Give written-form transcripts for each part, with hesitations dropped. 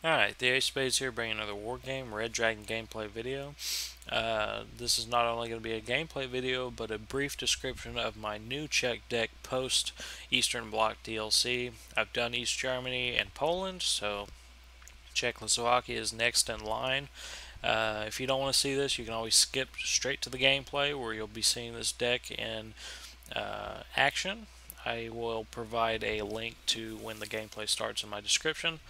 Alright, the Ace Spades here bringing another Wargame Red Dragon gameplay video. This is not only going to be a gameplay video, but a brief description of my new Czech deck post Eastern Bloc DLC. I've done East Germany and Poland, so Czechoslovakia is next in line. If you don't want to see this, you can always skip straight to the gameplay where you'll be seeing this deck in action. I will provide a link to when the gameplay starts in my description.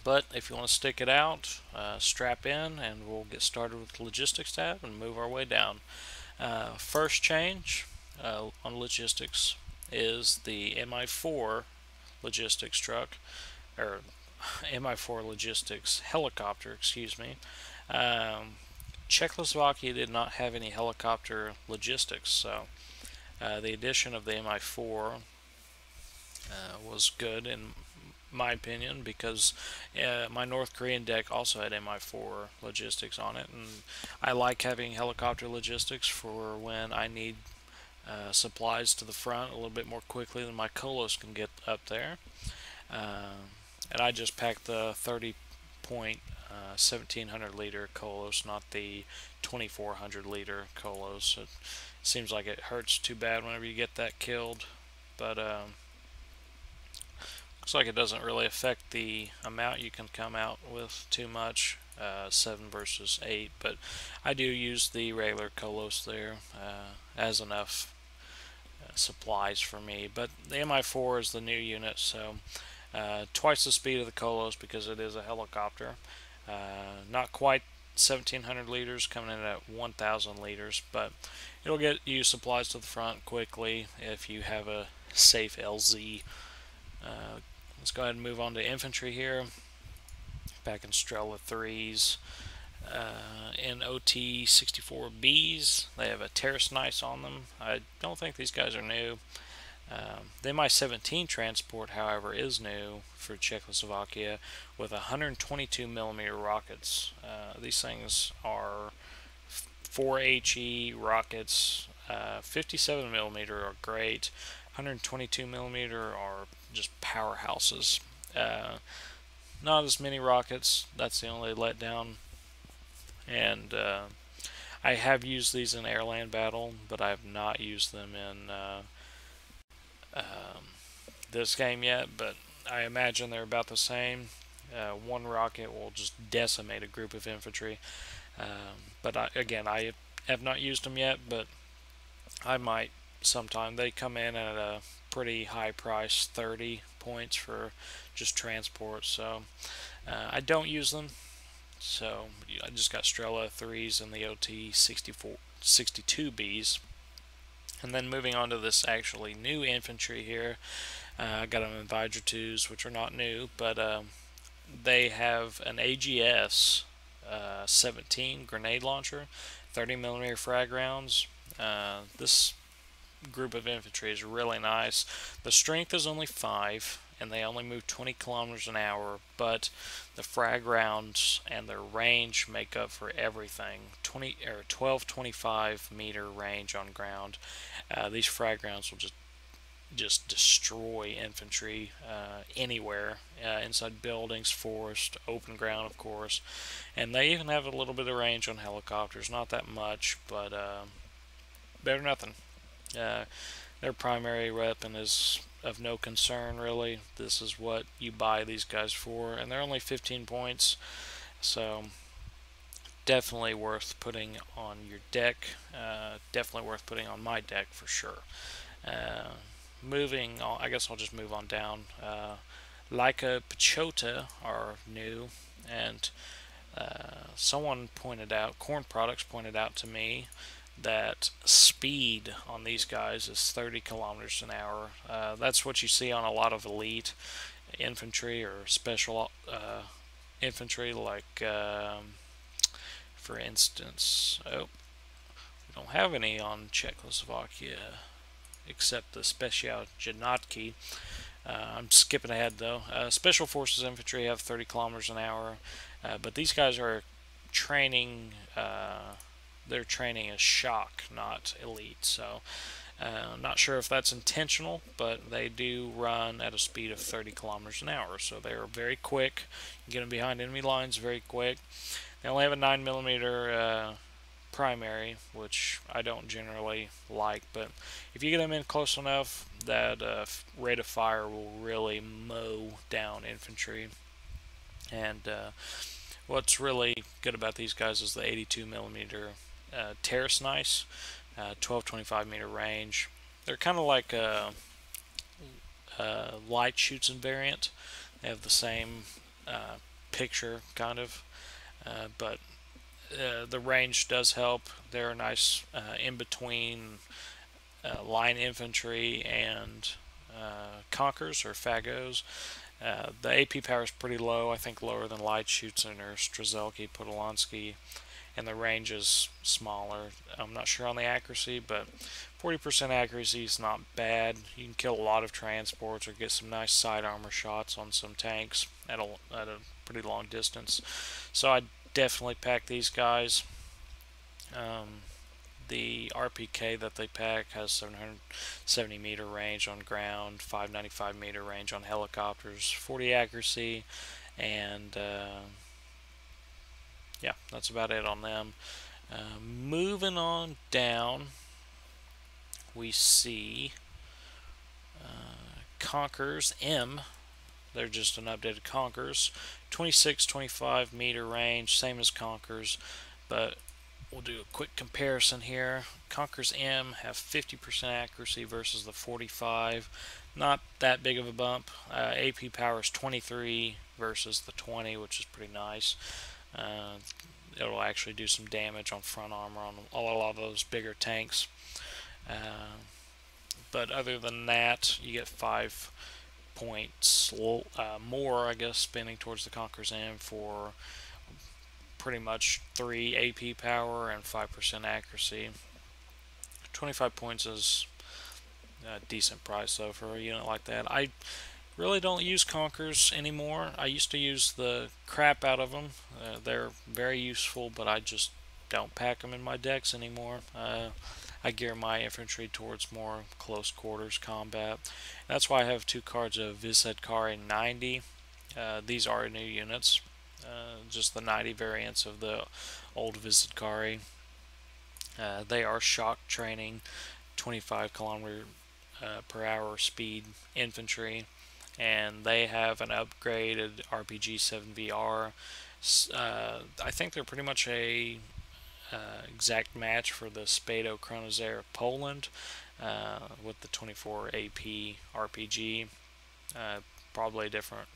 But if you want to stick it out, strap in and we'll get started with the logistics tab and move our way down. First change on logistics is the MI4 logistics truck, or MI4 logistics helicopter, excuse me. Czechoslovakia did not have any helicopter logistics, so the addition of the MI4 was good in my opinion, because my North Korean deck also had MI4 logistics on it, and I like having helicopter logistics for when I need supplies to the front a little bit more quickly than my Kolos can get up there. And I just packed the 1700 liter Kolos, not the 2400 liter Kolos. It seems like it hurts too bad whenever you get that killed, but looks like it doesn't really affect the amount you can come out with too much, 7 versus 8, but I do use the regular Kolos there as enough supplies for me. But the MI4 is the new unit, so twice the speed of the Kolos because it is a helicopter. Not quite 1700 liters, coming in at 1000 liters, but it'll get you supplies to the front quickly if you have a safe LZ. Let's go ahead and move on to infantry here. Back in Strela 3s. In OT 64Bs, they have a Terrace Nice on them. I don't think these guys are new. The Mi-17 transport, however, is new for Czechoslovakia with 122mm rockets. These things are 4HE rockets. 57mm are great. 122mm are just powerhouses. Not as many rockets. That's the only letdown. And I have used these in airland battle, but I have not used them in this game yet. But I imagine they're about the same. One rocket will just decimate a group of infantry. But again, I have not used them yet, but I might sometime. They come in at a pretty high price, 30 points for just transport, so I don't use them. So I just got Strela 3s and the OT 62Bs. And then moving on to this actually new infantry here, I got them in Vidra 2s, which are not new, but they have an AGS 17 grenade launcher, 30mm frag rounds. This group of infantry is really nice. The strength is only 5, and they only move 20 kilometers an hour, but the frag rounds and their range make up for everything. 12-25 meter range on ground. These frag rounds will just destroy infantry anywhere, inside buildings, forest, open ground, of course. And they even have a little bit of range on helicopters, not that much, but better than nothing. Their primary weapon is of no concern, really. This is what you buy these guys for, and they're only 15 points, so definitely worth putting on your deck. Definitely worth putting on my deck for sure. Moving on, I guess I'll just move on down. Leica Pechota are new, and someone pointed out, Corn Products pointed out to me, that speed on these guys is 30 kilometers an hour. That's what you see on a lot of elite infantry or special infantry, like for instance, we don't have any on Czechoslovakia except the Special Janotki. I'm skipping ahead though. Special Forces infantry have 30 kilometers an hour, but these guys are training. Their training is shock, not elite. So Not sure if that's intentional, but they do run at a speed of 30 kilometers an hour, so they're very quick. You get them behind enemy lines very quick. They only have a 9mm primary, which I don't generally like, but if you get them in close enough, that rate of fire will really mow down infantry. And what's really good about these guys is the 82mm terrace nice, 12-25 meter range. They're kind of like a light shoots and variant. They have the same picture, kind of, but the range does help. They're nice in between line infantry and conkers or fagos. The AP power is pretty low, I think lower than light shoots and or Strzelki, Podolansky, and the range is smaller. I'm not sure on the accuracy, but 40% accuracy is not bad. You can kill a lot of transports or get some nice side armor shots on some tanks at a pretty long distance. So I definitely pack these guys. The RPK that they pack has 770 meter range on ground, 595 meter range on helicopters, 40 accuracy, and yeah, that's about it on them. Moving on down, we see Conkers M. They're just an updated Conkers, 26-25 meter range, same as Conkers, but we'll do a quick comparison here. Conkers M have 50% accuracy versus the 45. Not that big of a bump. AP power is 23 versus the 20, which is pretty nice. It'll actually do some damage on front armor on a lot of those bigger tanks. But other than that, you get 5 points more, I guess, spinning towards the Conkers M for pretty much 3 AP power and 5% accuracy. 25 points is a decent price though for a unit like that. I really don't use Conkers anymore. I used to use the crap out of them. They're very useful, but I just don't pack them in my decks anymore. I gear my infantry towards more close quarters combat. That's why I have 2 cards of Visetkari 90. These are new units. Just the 90 variants of the old Visetkari. They are shock training, 25 kilometer per hour speed infantry, and they have an upgraded RPG 7VR. I think they're pretty much a exact match for the Spado Chronozair of Poland with the 24 AP RPG. Probably a different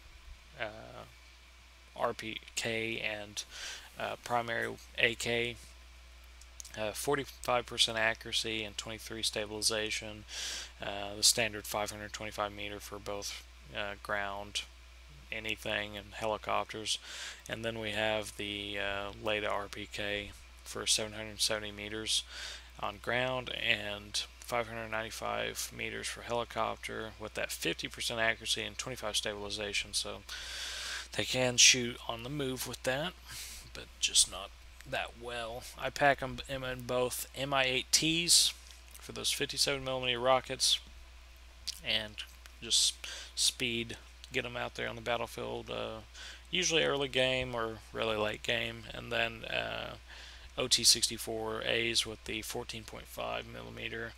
RPK and primary AK. 45% accuracy and 23 stabilization. The standard 525 meter for both ground, anything, and helicopters. And then we have the Leda RPK for 770 meters on ground and 595 meters for helicopter with that 50% accuracy and 25 stabilization. So they can shoot on the move with that, but just not that well. I pack them in both Mi-8Ts for those 57mm rockets and just speed, get them out there on the battlefield, usually early game or really late game, and then OT-64As with the 14.5mm.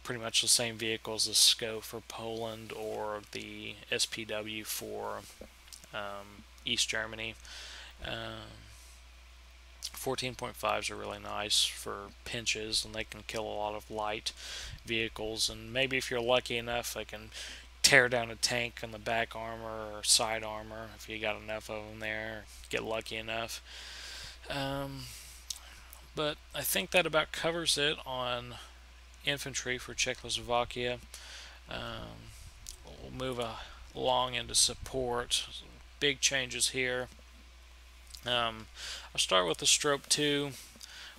Pretty much the same vehicles as SCO for Poland or the SPW for East Germany. 14.5s are really nice for pinches, and they can kill a lot of light vehicles, and maybe if you're lucky enough they can tear down a tank on the back armor or side armor if you got enough of them there, get lucky enough. But I think that about covers it on infantry for Czechoslovakia. We'll move along into support. Big changes here. I'll start with the Strobe 2.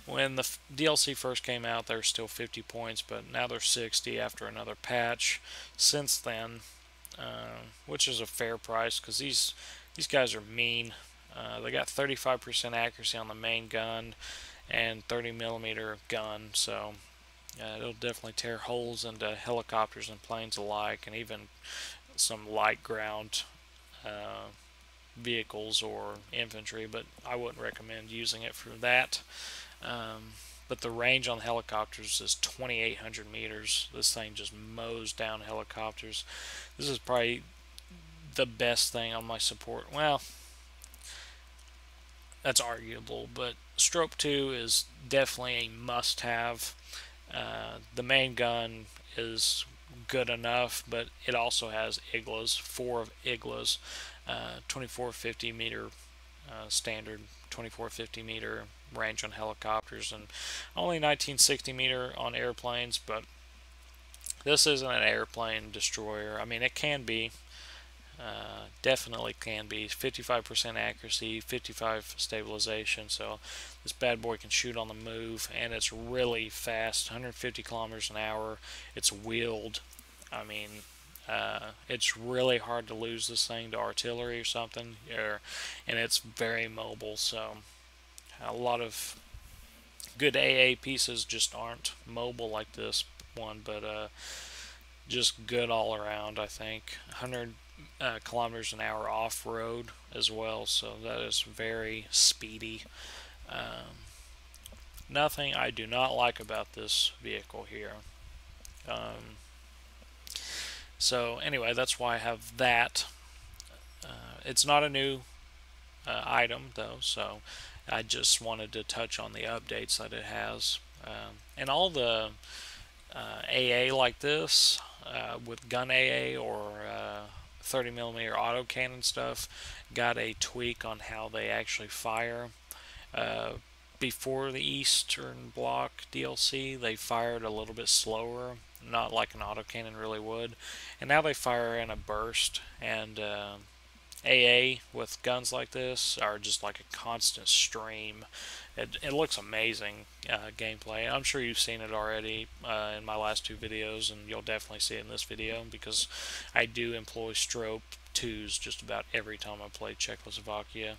When the DLC first came out, they were still 50 points, but now they're 60 after another patch since then, which is a fair price because these guys are mean. They got 35% accuracy on the main gun and 30mm gun, so It'll definitely tear holes into helicopters and planes alike, and even some light ground uh, vehicles or infantry, but I wouldn't recommend using it for that. But the range on helicopters is 2,800 meters. This thing just mows down helicopters. This is probably the best thing on my support. Well, that's arguable, but Stroke 2 is definitely a must have. The main gun is good enough, but it also has iglas, 4 iglas, 2450 meter standard 2450 meter range on helicopters, and only 1960 meter on airplanes. But this isn't an airplane destroyer. I mean, it can be, definitely can be. 55% accuracy, 55 stabilization, so this bad boy can shoot on the move, and it's really fast, 150 kilometers an hour. It's wheeled. I mean, it's really hard to lose this thing to artillery or something, and it's very mobile. So a lot of good AA pieces just aren't mobile like this one, but just good all around. I think 100 kilometers an hour off road as well, so that is very speedy. Nothing I do not like about this vehicle here. So anyway, that's why I have that. It's not a new item though, so I just wanted to touch on the updates that it has. And all the AA like this, with gun AA or 30 millimeter autocannon stuff, got a tweak on how they actually fire. Before the Eastern Bloc DLC, they fired a little bit slower, not like an autocannon really would, and now they fire in a burst. And AA with guns like this are just like a constant stream. It looks amazing gameplay. I'm sure you've seen it already in my last 2 videos, and you'll definitely see it in this video because I do employ Stroke 2s just about every time I play Czechoslovakia.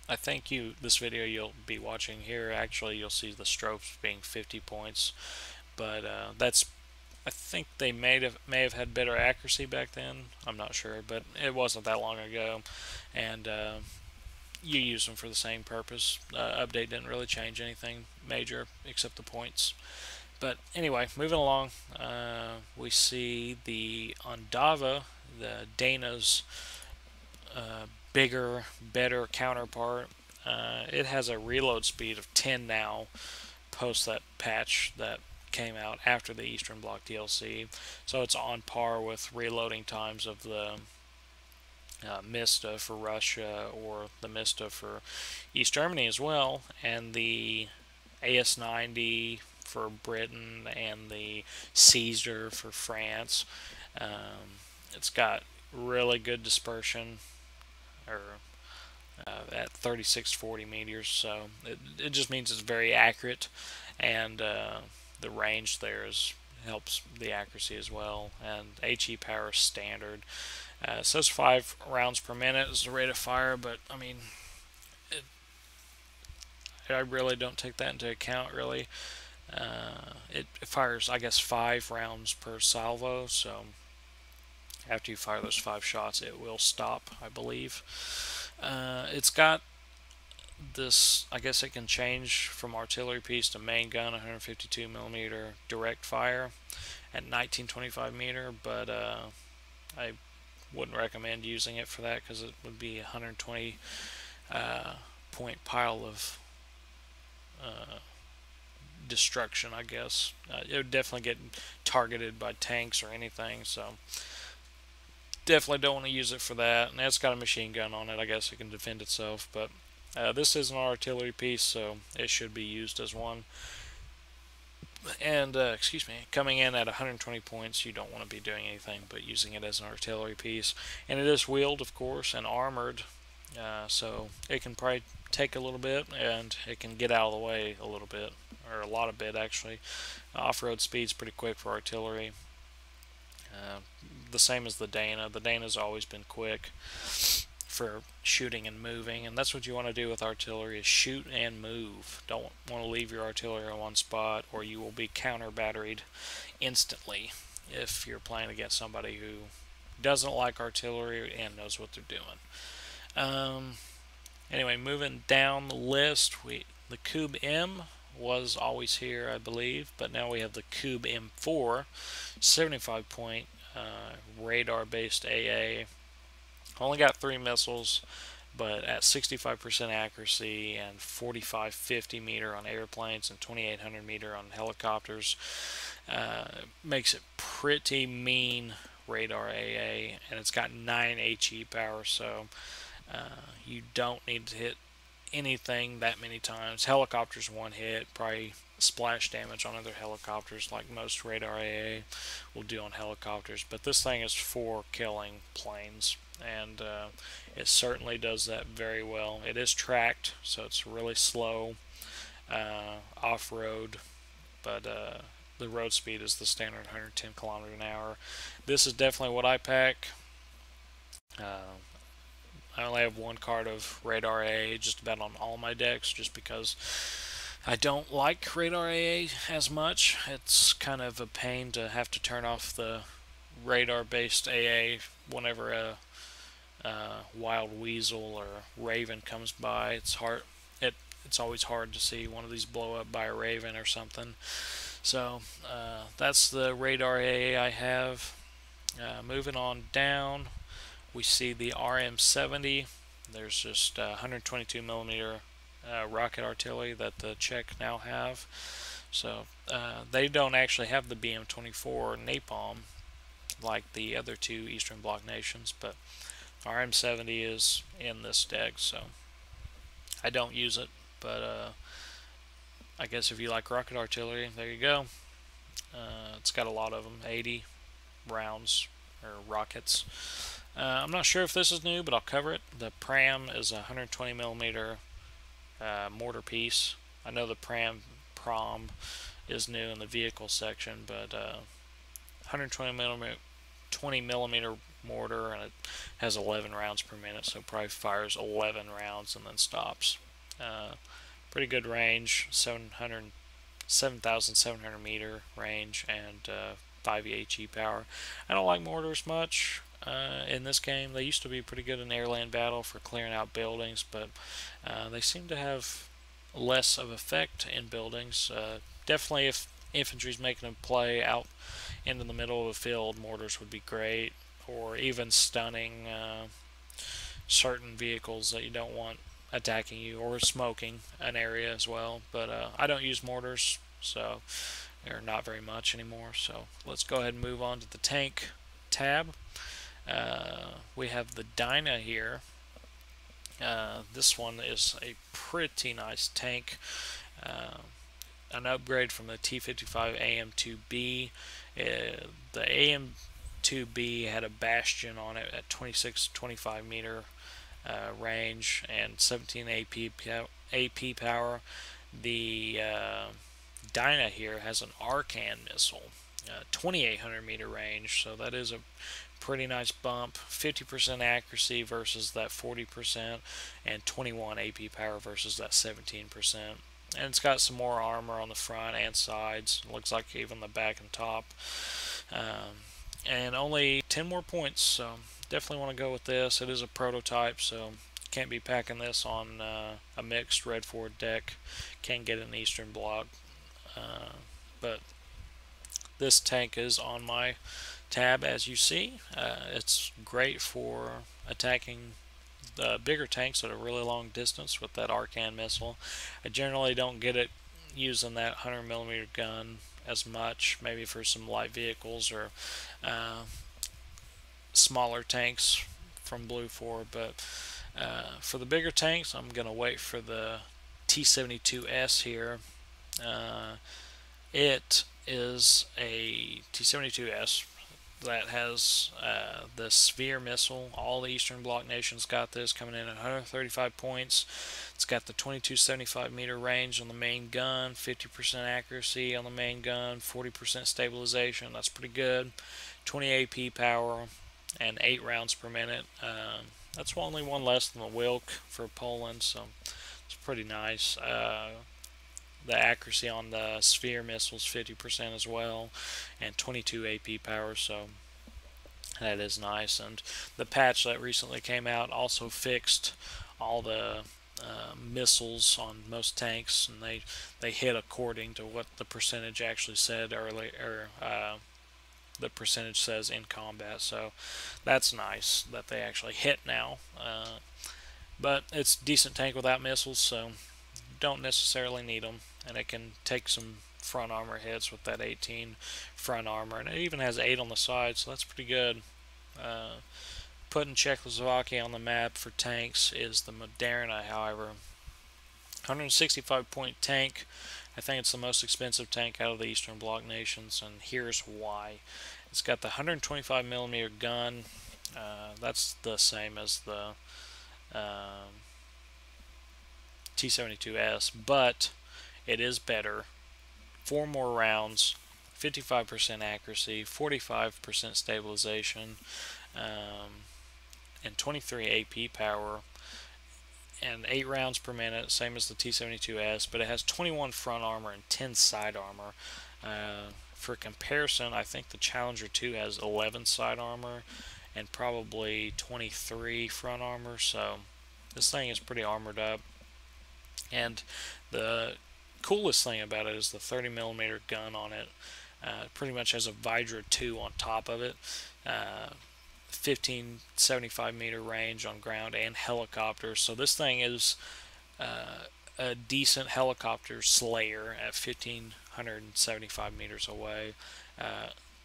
I think this video you'll be watching here, actually you'll see the strokes being 50 points, but that's, I think they may have had better accuracy back then. I'm not sure, but it wasn't that long ago, and you use them for the same purpose. Update didn't really change anything major except the points. But anyway, moving along, we see the Ondava, the Dana's bigger, better counterpart. It has a reload speed of 10 now, post that patch that came out after the Eastern Bloc DLC, so it's on par with reloading times of the Mista for Russia or the Mista for East Germany as well, and the AS-90 for Britain and the Caesar for France. It's got really good dispersion, or at 3640 meters, so it just means it's very accurate, and the range there helps the accuracy as well. And HE power is standard. It says 5 rounds per minute is the rate of fire, but I mean, I really don't take that into account really. It fires, I guess, 5 rounds per salvo, so after you fire those 5 shots it will stop, I believe. It's got this, I guess it can change from artillery piece to main gun, 152 millimeter direct fire at 1925 meter, but I wouldn't recommend using it for that because it would be a 120 point pile of destruction, I guess. It would definitely get targeted by tanks or anything, so definitely don't want to use it for that. And it's got a machine gun on it, I guess it can defend itself, but this is an artillery piece, so it should be used as one. And excuse me, coming in at 120 points, you don't want to be doing anything but using it as an artillery piece. And it is wheeled, of course, and armored, so it can probably take a little bit, and it can get out of the way a little bit, or a lot of bit actually. Off-road speed's pretty quick for artillery. The same as the Dana. The Dana's always been quick. for shooting and moving, and that's what you want to do with artillery, is shoot and move. Don't want to leave your artillery in one spot, or you will be counter-batteried instantly if you're playing against somebody who doesn't like artillery and knows what they're doing. Anyway, moving down the list, the Cube M was always here, I believe, but now we have the Cube M4, 75 point radar-based AA. Only got 3 missiles, but at 65% accuracy and 4550 meter on airplanes and 2800 meter on helicopters, makes it pretty mean radar AA, and it's got 9 HE power, so you don't need to hit anything that many times. Helicopters one hit, probably splash damage on other helicopters like most radar AA will do on helicopters, but this thing is for killing planes, and it certainly does that very well. It is tracked, so it's really slow off-road, but the road speed is the standard 110 kilometers an hour. This is definitely what I pack. I only have 1 card of radar AA just about on all my decks, just because I don't like radar AA as much. It's kind of a pain to have to turn off the radar-based AA whenever a wild weasel or raven comes by. It's hard. It's always hard to see one of these blow up by a raven or something. So that's the radar AA I have. Moving on down, we see the RM70. There's just 122 millimeter rocket artillery that the Czech now have. So they don't actually have the BM-24 napalm like the other 2 Eastern Bloc nations, but RM70 is in this deck, so I don't use it, but I guess if you like rocket artillery, there you go. It's got a lot of them, 80 rounds or rockets. I'm not sure if this is new, but I'll cover it. The Pram is a 120 millimeter mortar piece. I know the Prom is new in the vehicle section, but 120 millimeter mortar, and it has 11 rounds per minute, so it probably fires 11 rounds and then stops. Pretty good range, 7,700 meter range, and 5 HE power. I don't like mortars much in this game. They used to be pretty good in air-land battle for clearing out buildings, but they seem to have less of effect in buildings. Definitely if infantry's making a play out into the middle of a field, mortars would be great, or even stunning certain vehicles that you don't want attacking you, or smoking an area as well. But I don't use mortars, so they're not very much anymore. So let's go ahead and move on to the tank tab. We have the Dyna here. This one is a pretty nice tank, an upgrade from the T-55 AM2B. The AM2B had a bastion on it at 26-25 meter range and 17 AP power. The Dyna here has an Arcan missile, 2,800 meter range, so that is a pretty nice bump. 50% accuracy versus that 40%, and 21 AP power versus that 17%. And it's got some more armor on the front and sides. It looks like even the back and top. And only 10 more points, so definitely want to go with this. It is a prototype, so can't be packing this on a mixed Red Ford deck. Can't get an Eastern Bloc. But this tank is on my tab, as you see. It's great for attacking the bigger tanks at a really long distance with that Arcan missile. I generally don't get it using that 100 millimeter gun as much, maybe for some light vehicles or smaller tanks from Blue 4, but for the bigger tanks, I'm going to wait for the T-72S here. It is a T-72S that has the Sphere missile. All the Eastern Bloc nations got this, coming in at 135 points. It's got the 2275 meter range on the main gun, 50% accuracy on the main gun, 40% stabilization. That's pretty good. 20 AP power, and 8 rounds per minute. That's only one less than the Wilk for Poland, so it's pretty nice. The accuracy on the Sphere missiles 50% as well, and 22 AP power, so that is nice. And the patch that recently came out also fixed all the missiles on most tanks, and they hit according to what the percentage actually said earlier. The percentage says in combat, so that's nice that they actually hit now. But it's a decent tank without missiles, so don't necessarily need them, and it can take some front armor hits with that 18 front armor, and it even has 8 on the side, so that's pretty good. Putting Czechoslovakia on the map for tanks is the Moderna, however. 165 point tank. I think it's the most expensive tank out of the Eastern Bloc nations, and here's why. It's got the 125mm gun. That's the same as the T-72S, but it is better. 4 more rounds, 55% accuracy, 45% stabilization, and 23 AP power, and 8 rounds per minute, same as the T-72S, but it has 21 front armor and 10 side armor. For comparison, I think the Challenger 2 has 11 side armor and probably 23 front armor, so this thing is pretty armored up. And the coolest thing about it is the 30mm gun on it. Pretty much has a Vidra 2 on top of it. 1575 meter range on ground and helicopters. So this thing is a decent helicopter slayer at 1575 meters away.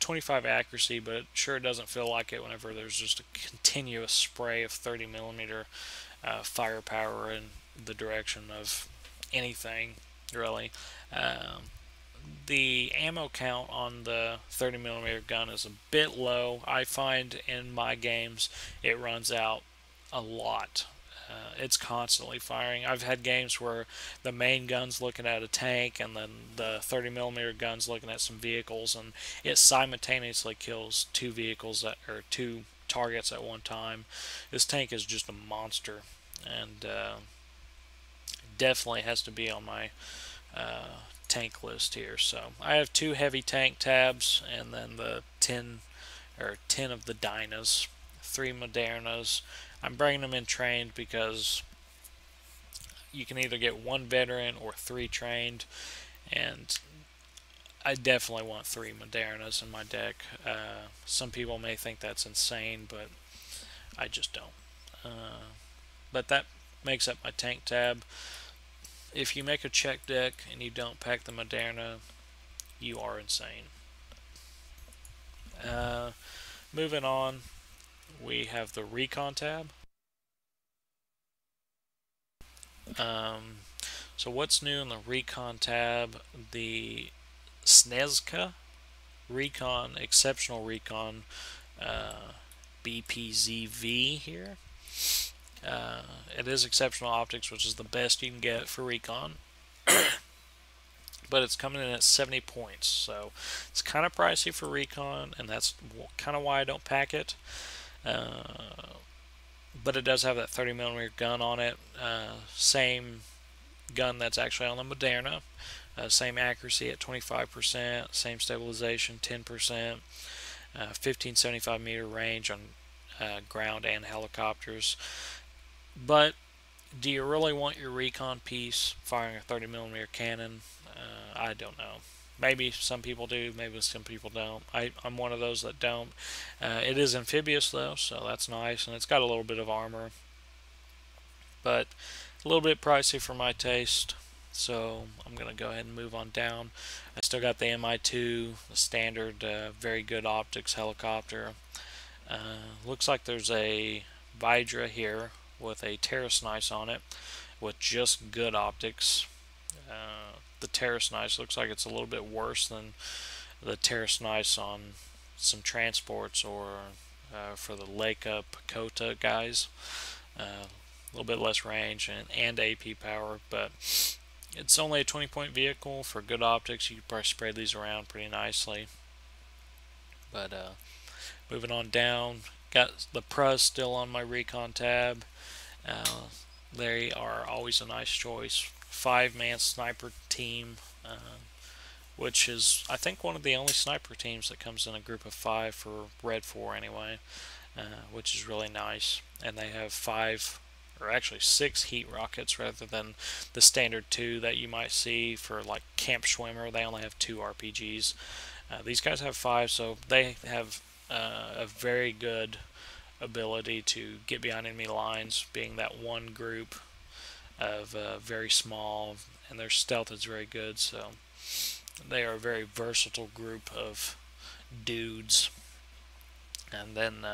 25 accuracy, but it sure doesn't feel like it whenever there's just a continuous spray of 30mm firepower in the direction of anything, really. The ammo count on the 30mm gun is a bit low. I find in my games it runs out a lot. It's constantly firing. I've had games where the main gun's looking at a tank and then the 30mm gun's looking at some vehicles, and it simultaneously kills 2 vehicles or 2 targets at one time. This tank is just a monster, and definitely has to be on my tank list here. So I have 2 heavy tank tabs, and then the 10 of the Dynas, 3 Modernas. I'm bringing them in trained because you can either get 1 veteran or 3 trained, and I definitely want 3 Modernas in my deck. Some people may think that's insane, but I just don't. But that makes up my tank tab. If you make a Czech deck and you don't pack the Moderna, you are insane. Moving on, we have the Recon tab. So what's new in the Recon tab? The Snezka Recon, Exceptional Recon BPZV here. It is exceptional optics, which is the best you can get for Recon. But it's coming in at 70 points, so it's kind of pricey for Recon, and that's kind of why I don't pack it. But it does have that 30mm gun on it. Same gun that's actually on the Moderna. Same accuracy at 25%, same stabilization 10%, 1575 meter range on ground and helicopters. But do you really want your Recon piece firing a 30mm cannon? I don't know. Maybe some people do, maybe some people don't. I'm one of those that don't. It is amphibious though, so that's nice, and it's got a little bit of armor. But a little bit pricey for my taste, so I'm going to go ahead and move on down. I still got the MI2, the standard, very good optics helicopter. Looks like there's a Vidra here with a Terrace Nice on it with just good optics. The Terrace Nice looks like it's a little bit worse than the Terrace Nice on some transports or for the Leica Pakota guys. A little bit less range and AP power, but it's only a 20-point vehicle. For good optics, you could probably spread these around pretty nicely. But moving on down, got the Prus still on my Recon tab. They are always a nice choice. 5-man sniper team, which is, I think, one of the only sniper teams that comes in a group of 5 for Red 4 anyway, which is really nice. And they have 5, or actually 6 heat rockets rather than the standard 2 that you might see for like Camp Schwimmer. They only have 2 RPGs. These guys have 5, so they have a very good ability to get behind enemy lines, being that one group of very small, and their stealth is very good, so they are a very versatile group of dudes. And then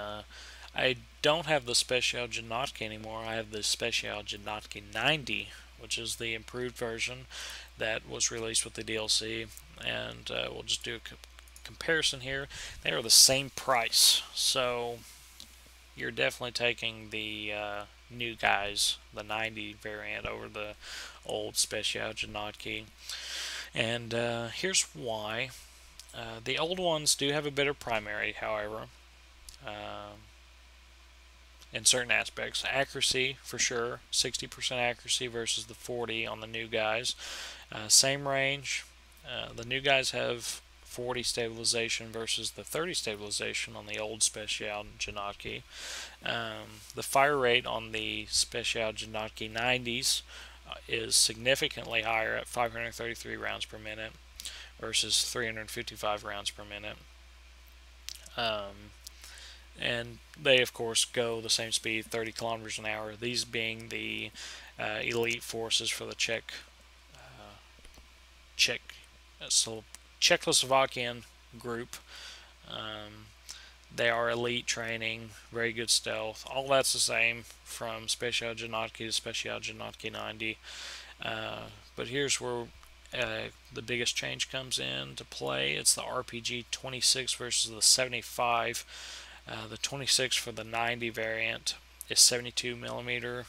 I don't have the Special Janotki anymore. I have the Special Janotki 90, which is the improved version that was released with the DLC, and we'll just do a comparison here. They are the same price, so you're definitely taking the new guys, the 90 variant, over the old Special Janotki. And here's why. The old ones do have a better primary, however, in certain aspects. Accuracy, for sure, 60% accuracy versus the 40 on the new guys. Same range. The new guys have 40 stabilization versus the 30 stabilization on the old Special Janotki. The fire rate on the Special Janotki 90s is significantly higher at 533 rounds per minute versus 355 rounds per minute. And they, of course, go the same speed, 30 kilometers an hour. These being the elite forces for the Czechoslovakian group. They are elite training, very good stealth. All that's the same from Special Janotki to Special Janotki 90. But here's where the biggest change comes into play. It's the RPG 26 versus the 75. The 26 for the 90 variant is 72 millimeter,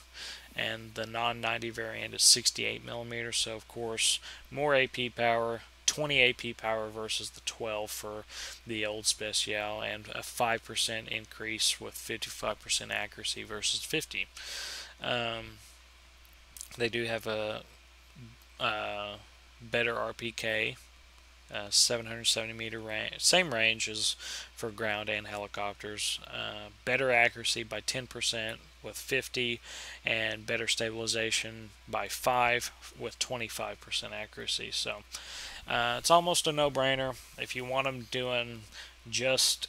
and the non-90 variant is 68 millimeters. So of course, more AP power, 20 AP power versus the 12 for the old Special, and a 5% increase with 55% accuracy versus 50. They do have a better RPK, 770 meter range, same range as for ground and helicopters. Better accuracy by 10% with 50, and better stabilization by 5 with 25% accuracy. So it's almost a no-brainer. If you want them doing just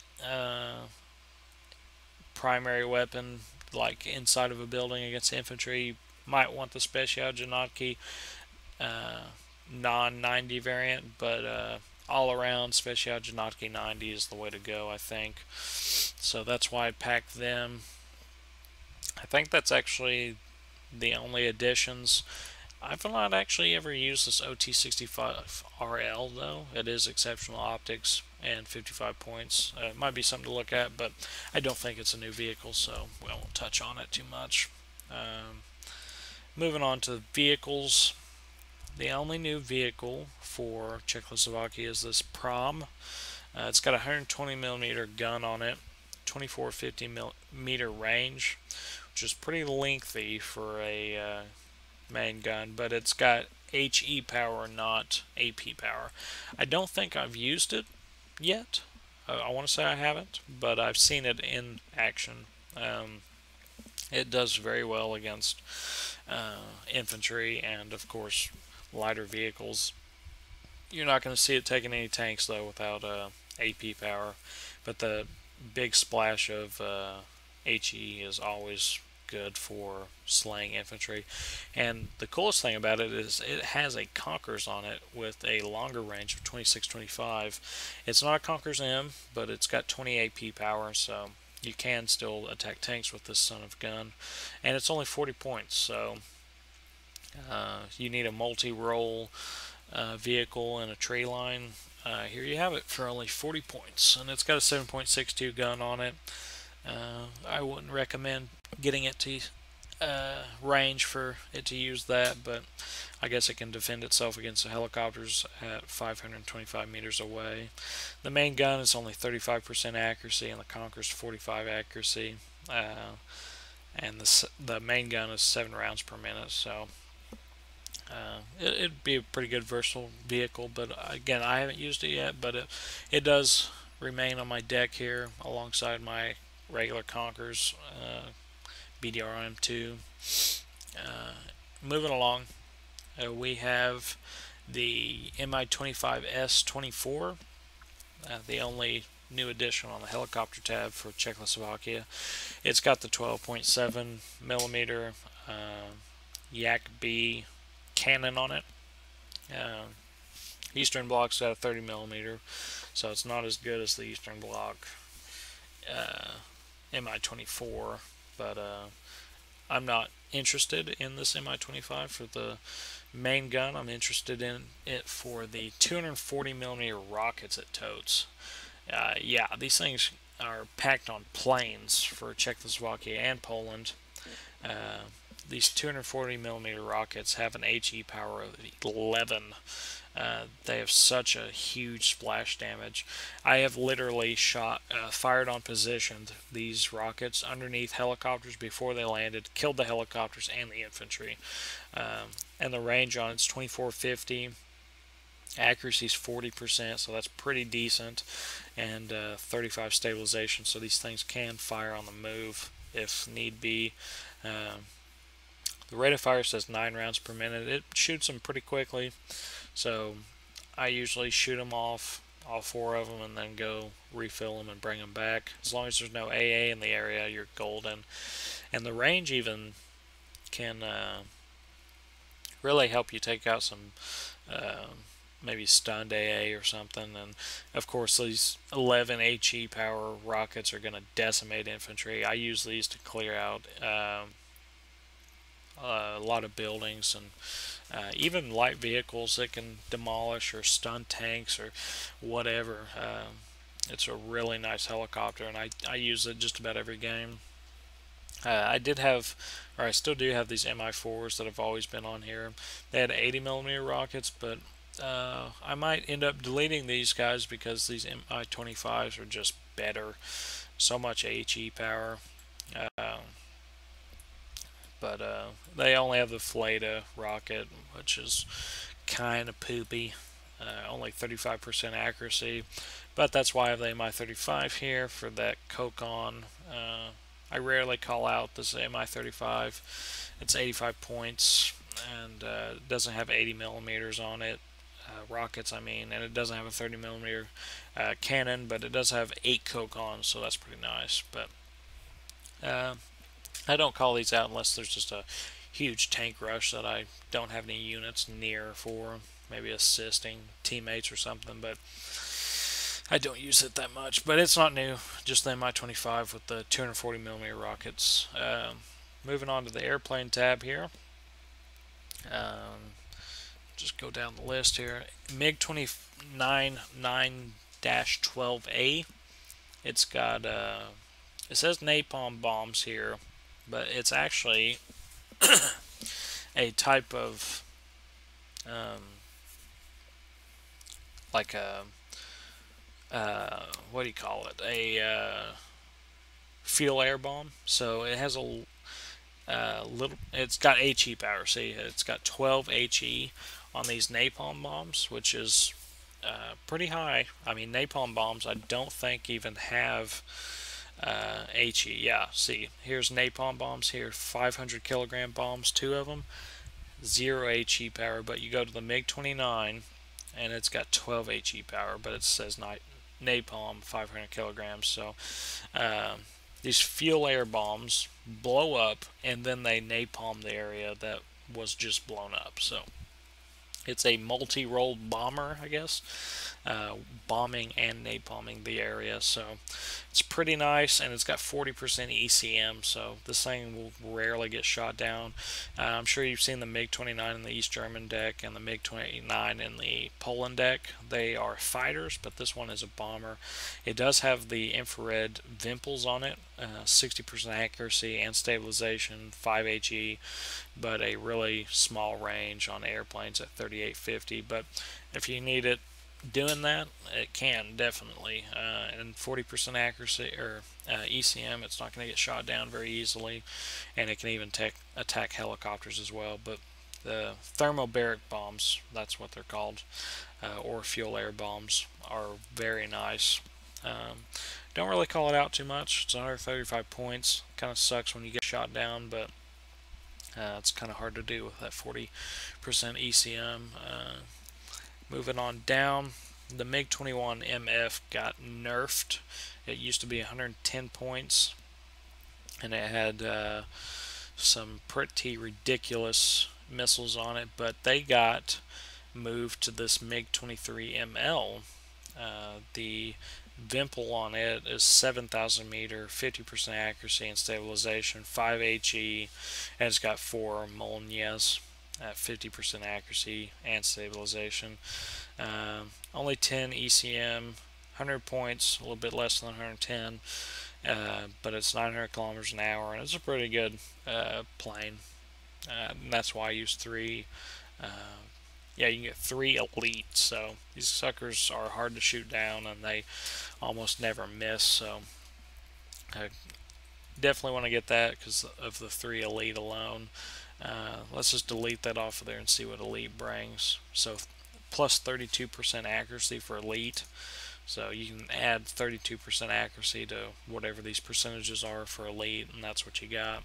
primary weapon, like inside of a building against infantry, you might want the Special Janotki non-90 variant, but all around Special Janotki 90 is the way to go, I think. So that's why I packed them. I think that's actually the only additions. I've not actually ever used this OT65RL though. It is exceptional optics and 55 points. It might be something to look at, but I don't think it's a new vehicle, so we won't touch on it too much. Moving on to vehicles. The only new vehicle for Czechoslovakia is this Prom. It's got a 120mm gun on it, 2450mm range, which is pretty lengthy for a main gun, but it's got HE power, not AP power. I don't think I've used it yet. I want to say I haven't, but I've seen it in action. It does very well against infantry and, of course, lighter vehicles. You're not going to see it taking any tanks though without AP power, but the big splash of HE is always good for slaying infantry. And the coolest thing about it is it has a Conkers on it with a longer range of 26-25. It's not a Conkers M, but it's got 20 AP power, so you can still attack tanks with this son of a gun, and it's only 40 points, so you need a multi-role vehicle and a tree line. Here you have it for only 40 points, and it's got a 7.62 gun on it. I wouldn't recommend getting it to range for it to use that, but I guess it can defend itself against the helicopters at 525 meters away. The main gun is only 35% accuracy, and the Conqueror's 45 accuracy. And the main gun is 7 rounds per minute, so it'd be a pretty good versatile vehicle. But again, I haven't used it yet, but it does remain on my deck here alongside my regular Conquerors, BDRM2. Moving along, we have the Mi-25S24, the only new addition on the helicopter tab for Czechoslovakia. It's got the 12.7 millimeter Yak B cannon on it. Eastern Bloc's got a 30 millimeter, so it's not as good as the Eastern Bloc Mi-24, but I'm not interested in this Mi-25 for the main gun. I'm interested in it for the 240 millimeter rockets it totes. Yeah, these things are packed on planes for Czechoslovakia and Poland. These 240 millimeter rockets have an HE power of 11. They have such a huge splash damage. I have literally fired on positioned these rockets underneath helicopters before they landed, killed the helicopters and the infantry. And the range on it's 2450. Accuracy is 40%, so that's pretty decent, and 35 stabilization, so these things can fire on the move if need be. The rate of fire says 9 rounds per minute. It shoots them pretty quickly, so I usually shoot them off, all 4 of them, and then go refill them and bring them back. As long as there's no AA in the area, you're golden. And the range even can really help you take out some maybe stunned AA or something. And of course these 11 HE power rockets are going to decimate infantry. I use these to clear out a lot of buildings, and even light vehicles that can demolish or stun tanks or whatever. It's a really nice helicopter, and I use it just about every game. I did have, or I still do have, these Mi-4s that have always been on here. They had 80 millimeter rockets, but I might end up deleting these guys because these Mi-25s are just better. So much HE power. But they only have the Fleta rocket, which is kind of poopy. Only 35% accuracy. But that's why I have the Mi-35 here for that Kokon. I rarely call out this Mi-35. It's 85 points, and it doesn't have 80 millimeters on it. Rockets, I mean, and it doesn't have a 30 millimeter cannon, but it does have 8 Kokons, so that's pretty nice. But I don't call these out unless there's just a huge tank rush that I don't have any units near for, maybe assisting teammates or something, but I don't use it that much. But it's not new, just the Mi-25 with the 240 millimeter rockets. Moving on to the airplane tab here. Just go down the list here. MiG-29 9-12A. It's got it says napalm bombs here, but it's actually a type of like a what do you call it? A fuel air bomb. So it has a little. It's got HE power. See, it's got 12 HE on these napalm bombs, which is pretty high. I mean, napalm bombs I don't think even have HE. Yeah, see, here's napalm bombs here, 500 kilogram bombs, 2 of them, 0 HE power. But you go to the MiG-29 and it's got 12 HE power, but it says napalm 500 kilograms. So these fuel air bombs blow up and then they napalm the area that was just blown up. So It's a multi-role bomber, I guess, bombing and napalming the area. So it's pretty nice, and it's got 40% ECM, so this thing will rarely get shot down. I'm sure you've seen the MiG-29 in the East German deck and the MiG-29 in the Poland deck. They are fighters, but this one is a bomber. It does have the infrared Vimpels on it, 60% accuracy and stabilization, 5 HE, but a really small range on airplanes at 3850. But if you need it doing that, it can definitely. And 40% accuracy or ECM, it's not going to get shot down very easily, and it can even attack helicopters as well. But the thermobaric bombs, that's what they're called, or fuel air bombs, are very nice. Don't really call it out too much. It's 135 points. Kind of sucks when you get shot down, but it's kind of hard to do with that 40% ECM. Moving on down, the MiG-21 MF got nerfed. It used to be 110 points, and it had some pretty ridiculous missiles on it, but they got moved to this MiG-23 ML. The Vimpel on it is 7,000 meter, 50% accuracy and stabilization, 5 HE, and it's got 4 Molnies at 50% accuracy and stabilization. Only 10 ECM, 100 points, a little bit less than 110, but it's 900 kilometers an hour, and it's a pretty good plane. And that's why I use 3. Yeah, you can get 3 elite, so these suckers are hard to shoot down, and they almost never miss, so I definitely want to get that because of the 3 elite alone. Let's just delete that off of there and see what elite brings. So plus 32% accuracy for elite, so you can add 32% accuracy to whatever these percentages are for elite, and that's what you got.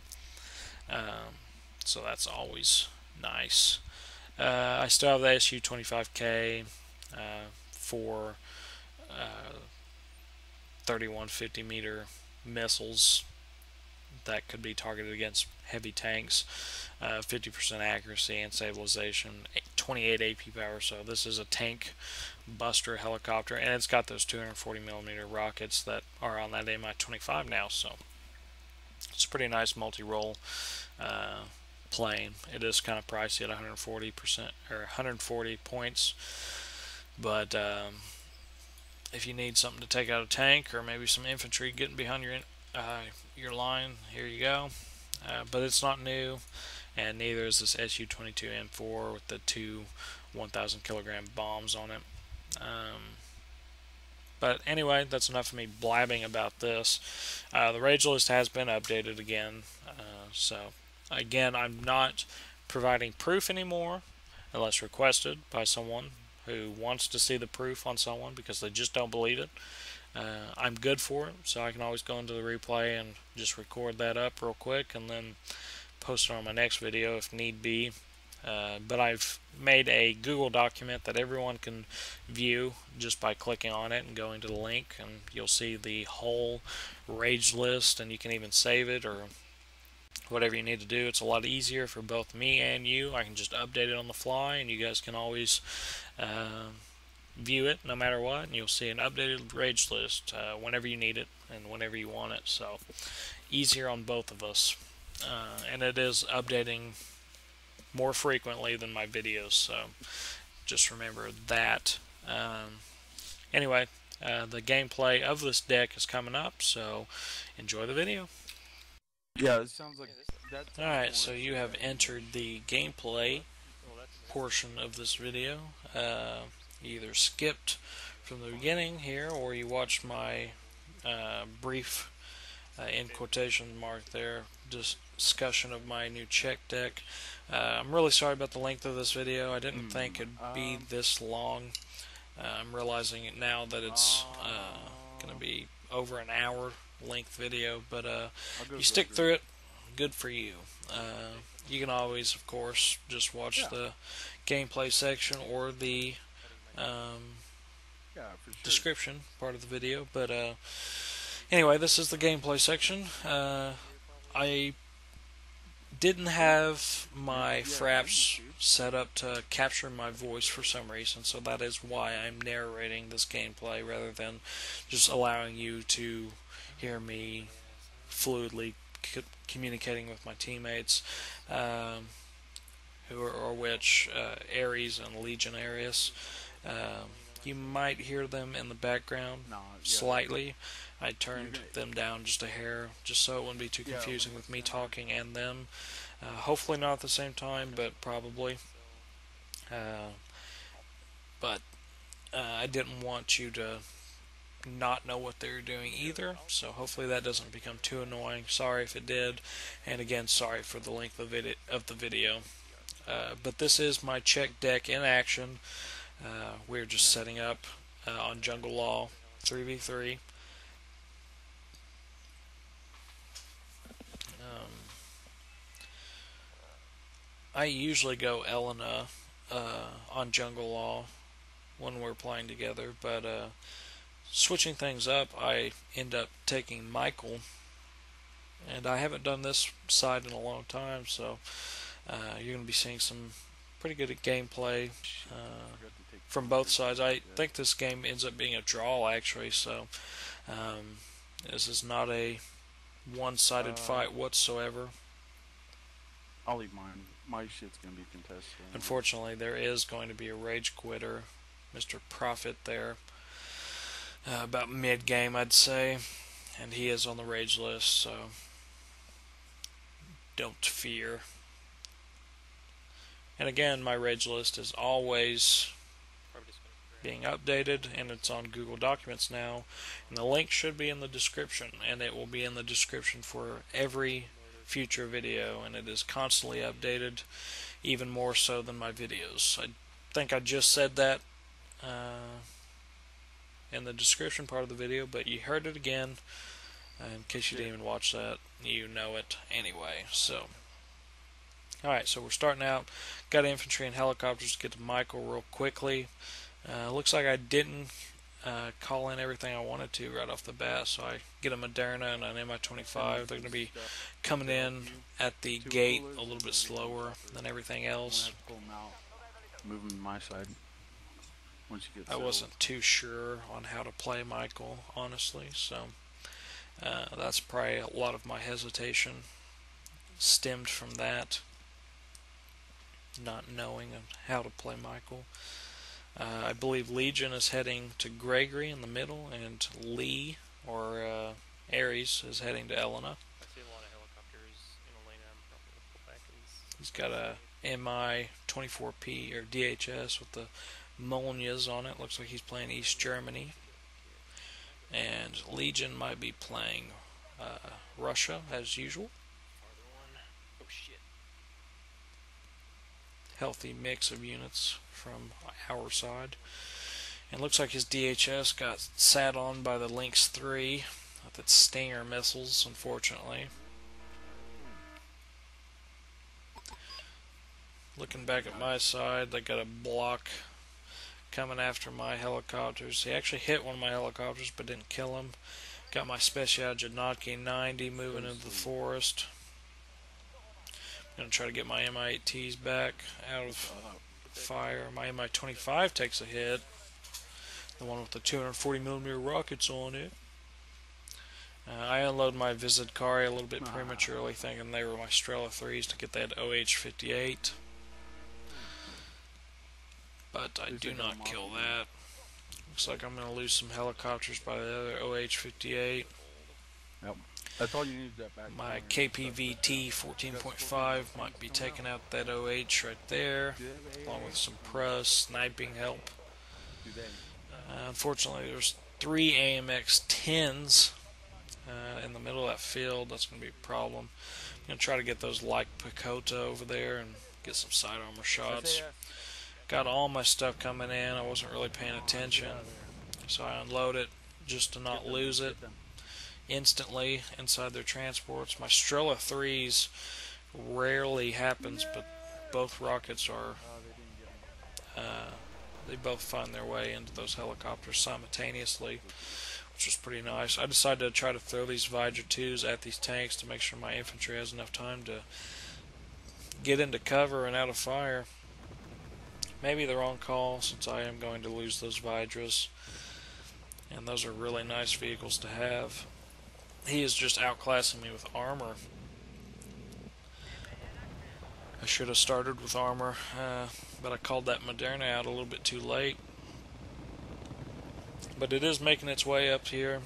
So that's always nice. I still have the SU-25K for 3150 meter missiles that could be targeted against heavy tanks, 50% accuracy and stabilization, 28 AP power. So this is a tank buster helicopter, and it's got those 240 millimeter rockets that are on that Mi-25 now. So it's a pretty nice multi-role plane. It is kind of pricey at 140% or 140 points, but if you need something to take out a tank or maybe some infantry getting behind your line, here you go. But it's not new, and neither is this SU-22M4 with the 2 1,000 kilogram bombs on it. But anyway, that's enough of me blabbing about this. The rage list has been updated again, so again, I'm not providing proof anymore unless requested by someone who wants to see the proof on someone because they just don't believe it. I'm good for it, so I can always go into the replay and just record that up real quick and then post it on my next video if need be. But I've made a Google document that everyone can view just by clicking on it and going to the link, and you'll see the whole rage list, and you can even save it or whatever you need to do. It's a lot easier for both me and you. I can just update it on the fly, and you guys can always view it no matter what, and you'll see an updated rage list whenever you need it and whenever you want it. So easier on both of us, and it is updating more frequently than my videos, so just remember that. Anyway, the gameplay of this deck is coming up, so enjoy the video. Yeah, it sounds like that. Alright, so you have entered the gameplay portion of this video. You either skipped from the beginning here, or you watched my brief, in quotation mark there, discussion of my new Czech deck. I'm really sorry about the length of this video. I didn't think it'd be this long. I'm realizing it now that it's going to be over an hour length video, but you stick through it, good for you. You can always, of course, just watch the gameplay section or the description part of the video, but anyway, this is the gameplay section. I didn't have my fraps set up to capture my voice for some reason, so that is why I'm narrating this gameplay rather than just allowing you to hear me fluidly communicating with my teammates, who are which Ares and Legionarius. You might hear them in the background slightly. I turned them down just a hair, just so it wouldn't be too confusing with me talking and them. Hopefully not at the same time, but probably. But I didn't want you to not know what they're doing either, so hopefully that doesn't become too annoying. Sorry if it did, and again, sorry for the length of the video. But this is my Czech deck in action. We're just setting up on Jungle Law 3v3. I usually go Elena on Jungle Law when we're playing together, but switching things up, I end up taking Michael, and I haven't done this side in a long time, so you're going to be seeing some pretty good gameplay from both sides. I think this game ends up being a draw, actually, so this is not a one-sided fight whatsoever. I'll leave mine. My shit's gonna be contested. Unfortunately, there is going to be a rage quitter, Mr. Prophet there, about mid-game, I'd say, and he is on the rage list, so don't fear. And again, my rage list is always being updated, and it's on Google Documents now, and the link should be in the description, and it will be in the description for every future video, and it is constantly updated, even more so than my videos. I think I just said that in the description part of the video, but you heard it again. In case you didn't even watch that, you know it anyway. So, alright, so we're starting out. Got infantry and helicopters to get to Michael real quickly. Looks like I didn't call in everything I wanted to right off the bat, so I get a Moderna and an MI-25. They're going to be coming in at the gate a little bit slower than everything else. Moving to my side. Once you get I wasn't too sure on how to play Michael, honestly, so that's probably a lot of my hesitation stemmed from that, not knowing how to play Michael. I believe Legion is heading to Gregory in the middle, and Lee, or Ares, is heading to Elena. I see a lot of helicopters in Elena. I'm probably going to pull back and... He's got a MI-24P, or DHS, with the Molnias on it. Looks like he's playing East Germany. And Legion might be playing Russia, as usual. Oh, shit. Healthy mix of units from our side. And looks like his DHS got sat on by the Lynx 3 with its Stinger missiles, unfortunately. Looking back at my side, they got a Bloc coming after my helicopters. He actually hit one of my helicopters but didn't kill him. Got my Special Janotki 90 moving into the forest. I'm going to try to get my MI-8Ts back out of fire. My MI-25 takes a hit. The one with the 240mm rockets on it. I unload my Vizidkari a little bit prematurely, thinking they were my Strela 3s to get that OH-58. But I do not kill that. Looks like I'm going to lose some helicopters by the other OH-58. Yep. That's all you need, that back. My KPVT 14.5 might be taking out that OH right there, along with some Prus sniping help. Unfortunately, there's 3 AMX 10s in the middle of that field. That's going to be a problem. I'm going to try to get those like Picota over there and get some side armor shots. Got all my stuff coming in. I wasn't really paying attention, so I unload it just to not lose it instantly inside their transports. My Strela 3s rarely happens, but both rockets are they both find their way into those helicopters simultaneously, which was pretty nice. I decided to try to throw these Vidra 2s at these tanks to make sure my infantry has enough time to get into cover and out of fire. Maybe the wrong call, since I am going to lose those Vidras. And those are really nice vehicles to have. He is just outclassing me with armor. I should have started with armor, but I called that Moderna out a little bit too late. But it is making its way up here,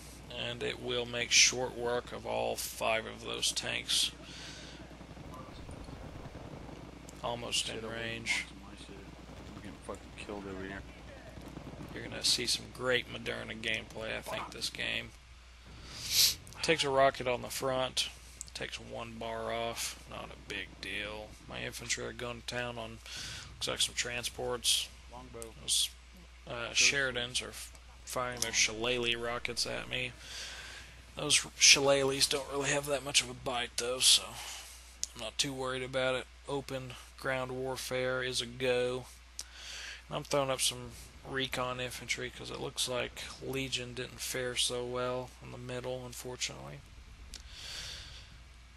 and it will make short work of all 5 of those tanks. Almost in range. I'm getting fucking killed over here. You're going to see some great Moderna gameplay, I think, this game. Takes a rocket on the front. Takes 1 bar off. Not a big deal. My infantry are going to town on, looks like some transports. Longbow. Those Sheridans are firing their shillelagh rockets at me. Those shillelaghs don't really have that much of a bite, though, so I'm not too worried about it. Open ground warfare is a go. I'm throwing up some Recon infantry because it looks like Legion didn't fare so well in the middle, unfortunately.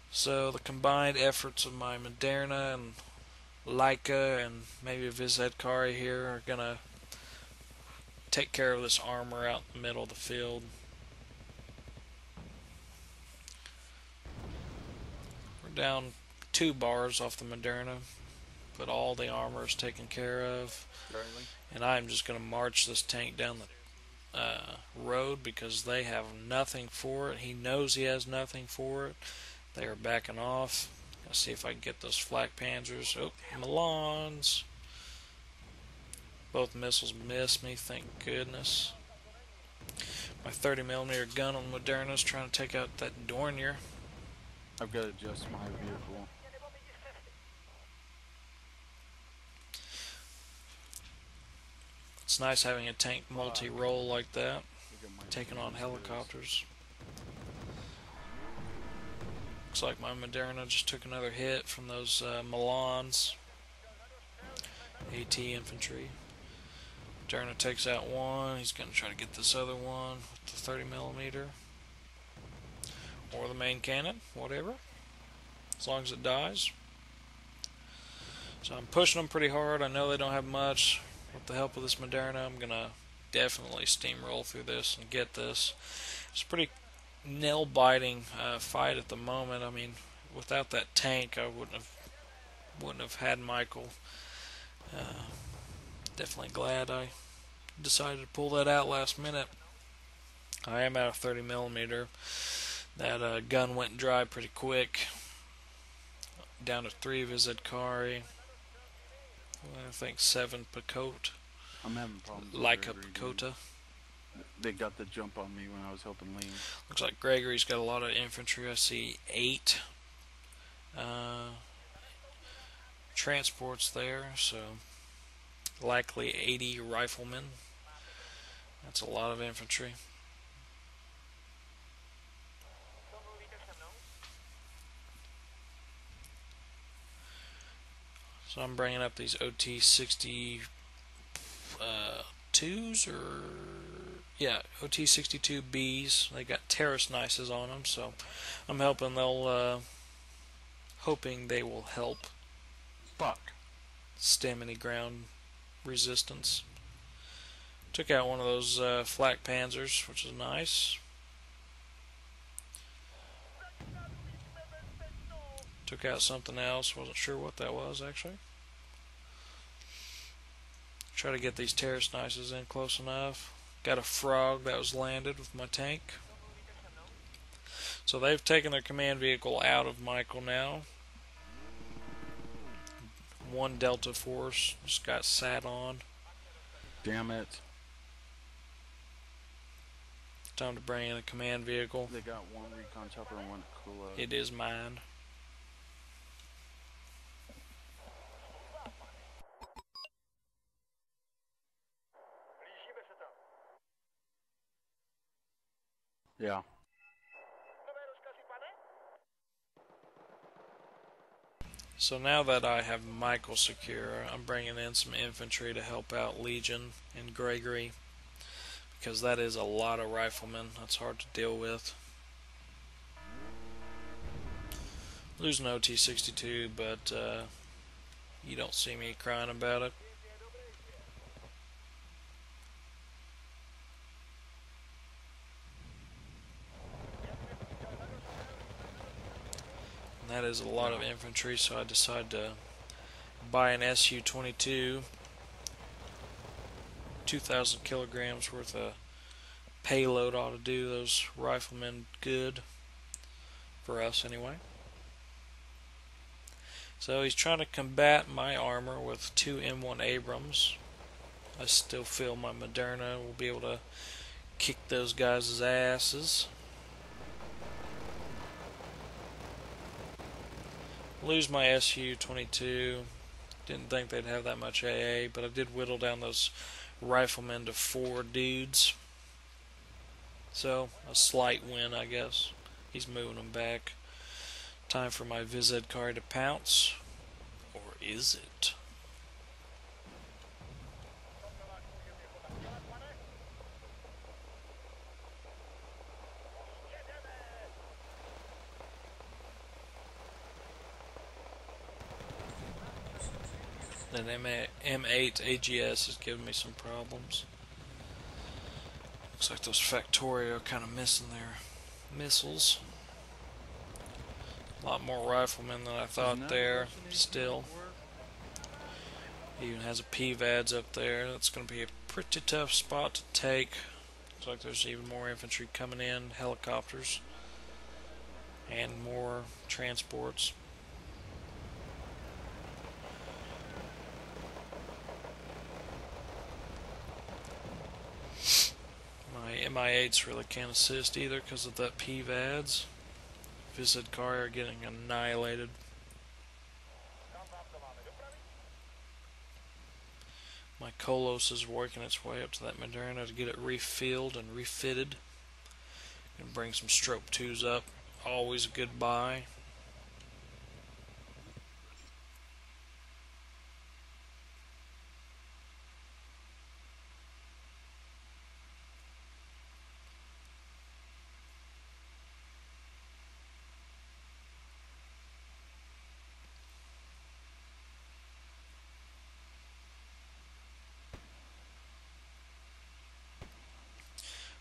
So the combined efforts of my Moderna and Leica and maybe Vizedkari here are going to take care of this armor out in the middle of the field. We're down 2 bars off the Moderna, but all the armor is taken care of. And I'm just going to march this tank down the road because they have nothing for it. He knows he has nothing for it. They are backing off. Let's see if I can get those flak panzers. Oh, Milans. Both missiles missed me, thank goodness. My 30mm gun on Moderna is trying to take out that Dornier. I've got to adjust my vehicle. It's nice having a tank multi-role like that, taking on helicopters. Looks like my Moderna just took another hit from those Milans. AT infantry. Moderna takes out one. He's going to try to get this other one with the 30mm. Or the main cannon, whatever. As long as it dies. So I'm pushing them pretty hard. I know they don't have much. With the help of this Moderna, I'm going to definitely steamroll through this and get this. It's a pretty nail-biting fight at the moment. I mean, without that tank, I wouldn't have had Michael. Definitely glad I decided to pull that out last minute. I am out of 30mm. That gun went dry pretty quick. Down to 3 Vizedkari. I think 7 Pacote. I'm having problems. Like a Pacota. They got the jump on me when I was helping lean. Looks like Gregory's got a lot of infantry. I see 8 transports there, so likely 80 riflemen. That's a lot of infantry. So I'm bringing up these OT-62s, OT-62Bs. They got terrorist nices on them, so I'm hoping they will help stem any ground resistance. Took out one of those flak panzers, which is nice. Took out something else. Wasn't sure what that was, actually. Try to get these terrorist nices in close enough. Got a frog that was landed with my tank. So they've taken their command vehicle out of Michael now. 1 Delta Force just got sat on. Damn it. Time to bring in a command vehicle. They got 1 recon chopper and 1 Kula. It is mine. Yeah. So now that I have Michael secure, I'm bringing in some infantry to help out Legion and Gregory, because that is a lot of riflemen. That's hard to deal with. Losing OT-62, but You don't see me crying about it. And that is a lot of infantry, so I decided to buy an Su-22, 2,000 kilograms worth of payload ought to do those riflemen good, for us anyway. So he's trying to combat my armor with 2 M1 Abrams. I still feel my Moderna will be able to kick those guys' asses. Lose my Su-22. Didn't think they'd have that much AA, but I did whittle down those riflemen to 4 dudes. So, a slight win, I guess. He's moving them back. Time for my Vized car to pounce. Or is it? That M8 AGS is giving me some problems. Looks like those Factorio are kind of missing their missiles. A lot more riflemen than I thought there, still. Even has a PVADS up there. That's going to be a pretty tough spot to take. Looks like there's even more infantry coming in, helicopters, and more transports. My MI8s really can't assist either because of that PVADS. Vized car are getting annihilated. My Kolos is working its way up to that Moderna to get it refilled and refitted. And bring some stroke 2s up. Always a good buy.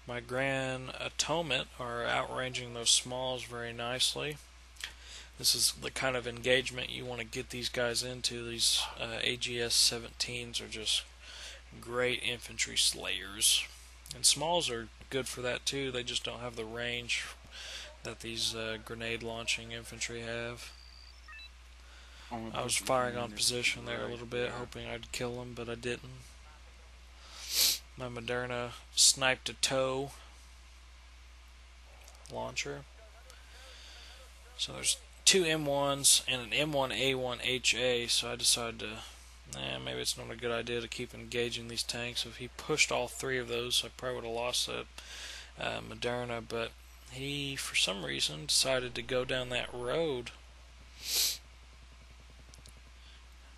My Grand Atonement are outranging those smalls very nicely. This is the kind of engagement you want to get these guys into. These AGS 17s are just great infantry slayers. And smalls are good for that too. They just don't have the range that these grenade launching infantry have. I was firing on position there a little bit, hoping I'd kill them, but I didn't. My Moderna sniped a TOW launcher. So there's 2 M1s and an M1A1 HA, so I decided to, maybe it's not a good idea to keep engaging these tanks. If he pushed all 3 of those, I probably would have lost that Moderna, but he, for some reason, decided to go down that road.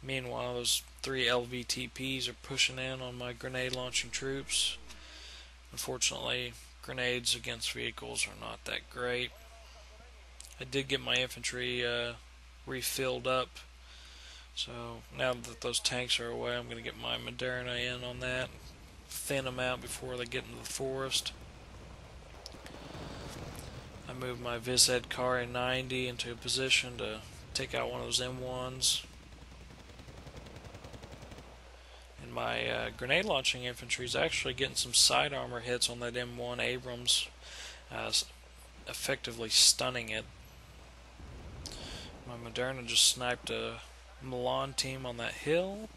Meanwhile, those 3 LVTPs are pushing in on my grenade launching troops. Unfortunately, grenades against vehicles are not that great. I did get my infantry refilled up, so now that those tanks are away, I'm going to get my Moderna in on that, thin them out before they get into the forest. I moved my Vized car in 90 into a position to take out one of those M1s. And my grenade launching infantry is actually getting some side armor hits on that M1 Abrams, effectively stunning it. My Moderna just sniped a Milan team on that hill.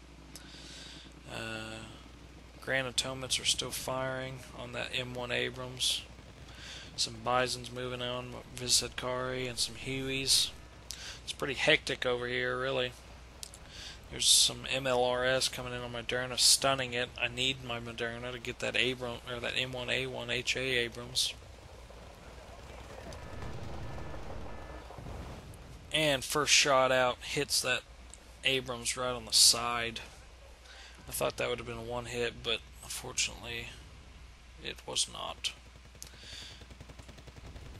Grand Atonements are still firing on that M1 Abrams. Some Bisons moving on, Vized Kari, and some Hueys. It's pretty hectic over here, really. There's some MLRS coming in on my Moderna, stunning it. I need my Moderna to get that that M1A1 HA Abrams. And first shot out hits that Abrams right on the side. I thought that would have been a one hit, but unfortunately it was not.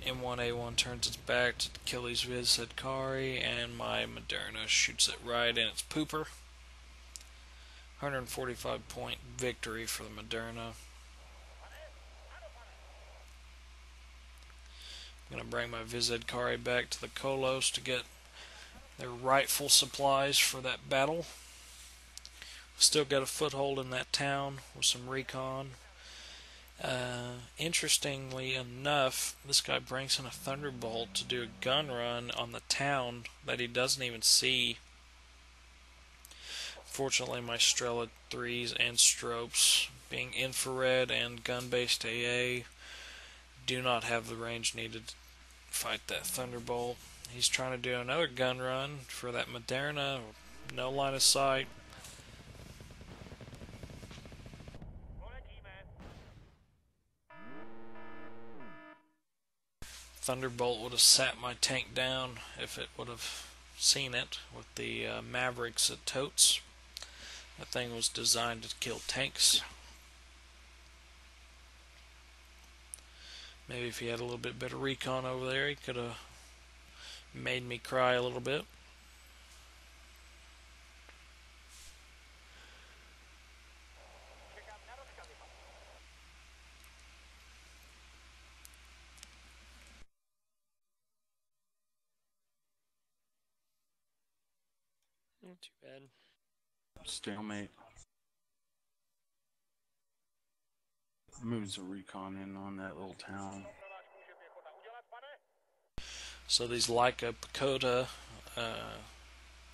M1A1 turns its back to kill these Vized Kari, and my my Moderna shoots it right in its pooper. 145 point victory for the Moderna. I'm going to bring my Vizedkari back to the Kolos to get their rightful supplies for that battle. Still got a foothold in that town with some recon. Interestingly enough, this guy brings in a Thunderbolt to do a gun run on the town that he doesn't even see. Fortunately, my Strela 3s and Stropes, being infrared and gun-based AA, do not have the range needed to fight that Thunderbolt. He's trying to do another gun run for that Moderna, no line of sight. Thunderbolt would have sat my tank down if it would have seen it with the Mavericks at totes. That thing was designed to kill tanks. Maybe if he had a little bit better recon over there, he could have made me cry a little bit. Not too bad. Stalemate. Moves a recon in on that little town. So these Leica Pagoda, I'm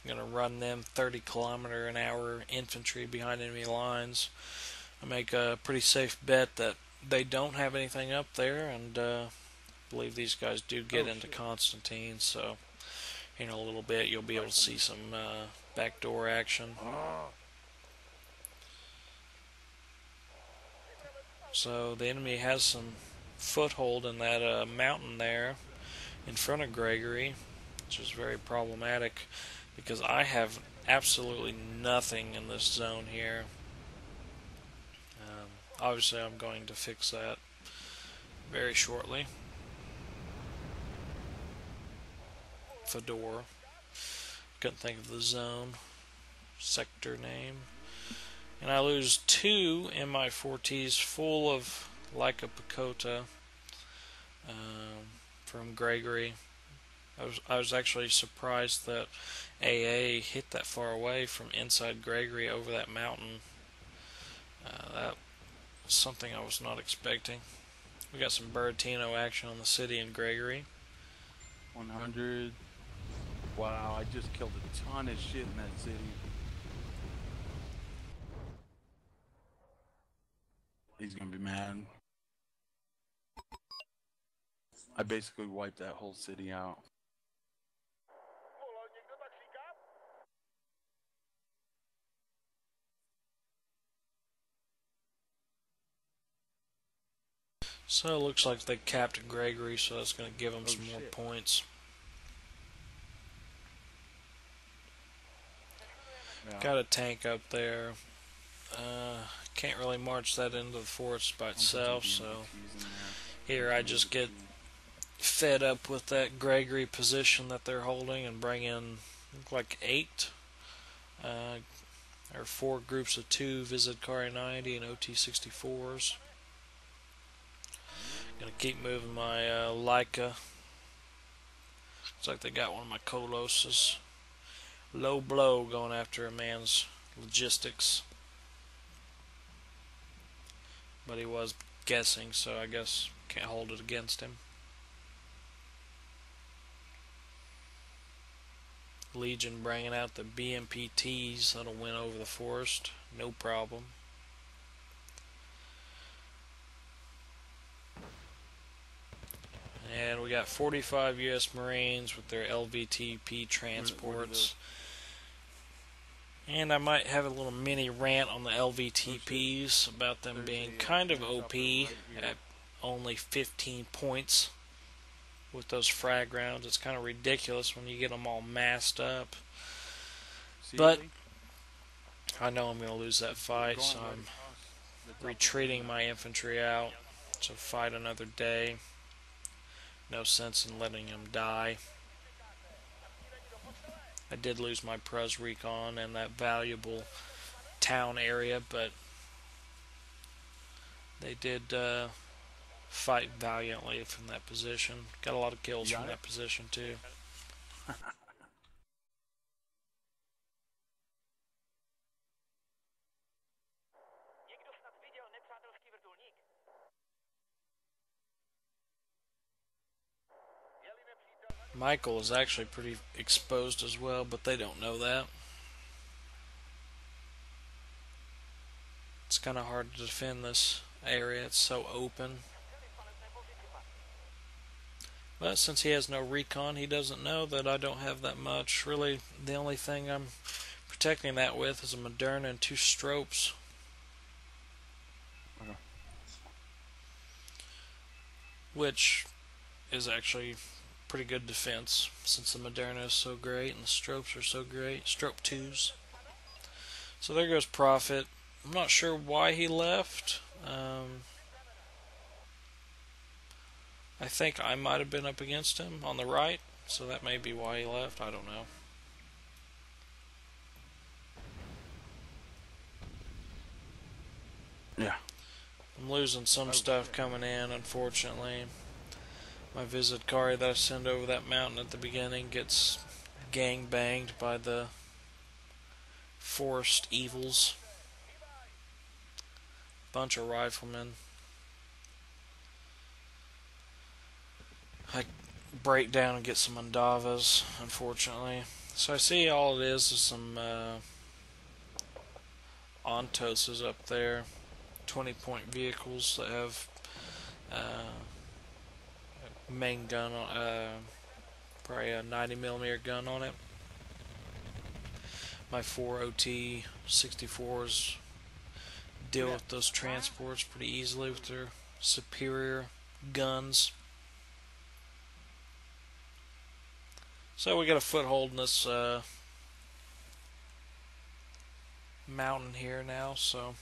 going to run them 30km/h infantry behind enemy lines. I make a pretty safe bet that they don't have anything up there, and believe these guys do get into Constantine, so in a little bit you'll be able to see some backdoor action. So the enemy has some foothold in that mountain there in front of Gregory, which is very problematic because I have absolutely nothing in this zone here. Obviously I'm going to fix that very shortly. Fedor. Couldn't think of the zone. Sector name. And I lose 2 Mi-4Ts full of Leica Pagoda from Gregory. I was actually surprised that AA hit that far away from inside Gregory over that mountain. That was something I was not expecting. We got some Buratino action on the city in Gregory. 100. Wow, I just killed a ton of shit in that city. He's gonna be mad. I basically wiped that whole city out. So it looks like they capped Gregory, so that's going to give them some more points. Yeah. Got a tank up there. Can't really march that into the forest by itself, so here I just get fed up with that Gregory position that they're holding and bring in like 8 or 4 groups of 2 Vizedkari 90 and OT 64s. Gonna keep moving my Leica. Looks like they got one of my Koloses. Low blow going after a man's logistics. But he was guessing, so I guess can't hold it against him. Legion bringing out the BMPTs that'll win over the forest, no problem. And we got 45 U.S. Marines with their LVTP transports. And I might have a little mini rant on the LVTPs about them being kind of OP at only 15 points with those frag rounds. It's kind of ridiculous when you get them all massed up. But I know I'm going to lose that fight, so I'm retreating my infantry out to fight another day. No sense in letting them die. I did lose my Prez Recon and that valuable town area, but they did fight valiantly from that position. Got a lot of kills from that position too. Michael is actually pretty exposed as well, but they don't know that. It's kind of hard to defend this area. It's so open. But since he has no recon, he doesn't know that I don't have that much. Really, the only thing I'm protecting that with is a Moderna and 2 Stropes. Okay. Which is actually pretty good defense since the Moderna is so great and the Stropes are so great. Strope 2s. So there goes Prophet. I'm not sure why he left. I think I might have been up against him on the right, so that may be why he left. I don't know. Yeah. I'm losing some stuff coming in, unfortunately. My visit car that I send over that mountain at the beginning gets gang banged by the forest evils. Bunch of riflemen. I break down and get some Undavas, unfortunately. So I see all it is some Ontoses up there. 20-point vehicles that have main gun, probably a 90mm gun on it. My 4 OT 64s deal with those transports pretty easily with their superior guns. So we got a foothold in this mountain here now, so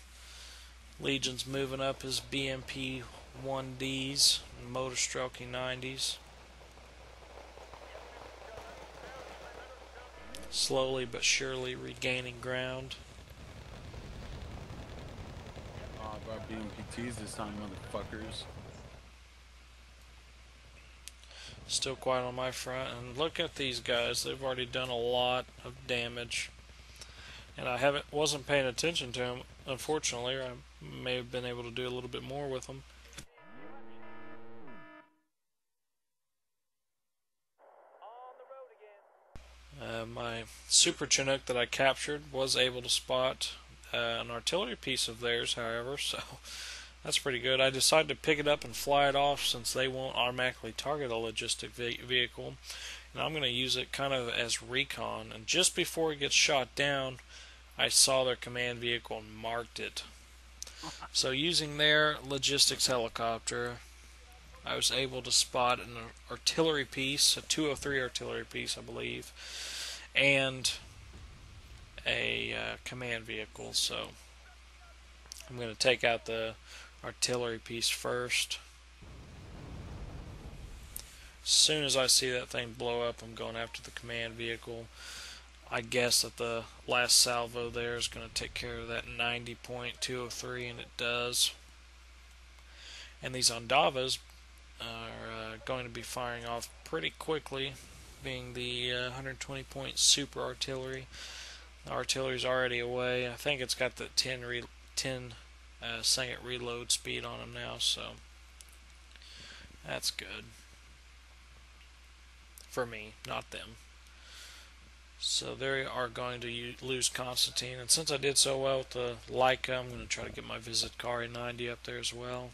Legion's moving up his BMP 1Ds and Motor Strelky 90s. Slowly but surely regaining ground. About BMPTs this time, motherfuckers. Still quiet on my front, and look at these guys. They've already done a lot of damage, and I wasn't paying attention to them. Unfortunately, or I may have been able to do a little bit more with them. My Super Chinook that I captured was able to spot an artillery piece of theirs, however, so that's pretty good. I decided to pick it up and fly it off since they won't automatically target a logistic vehicle, and I'm going to use it kind of as recon. And just before it gets shot down, I saw their command vehicle and marked it. So using their logistics helicopter, I was able to spot an artillery piece, a 203 artillery piece, I believe, and a command vehicle. So I'm going to take out the artillery piece first. As soon as I see that thing blow up, I'm going after the command vehicle. I guess that the last salvo there is going to take care of that 90.203, and it does. And these Ondavas are going to be firing off pretty quickly, being the 120-point super artillery. The artillery's already away. I think it's got the 10 second reload speed on them now, so that's good for me, not them. So they are going to lose Constantine, and since I did so well with the Leica, I'm going to try to get my Visit Kari 90 up there as well.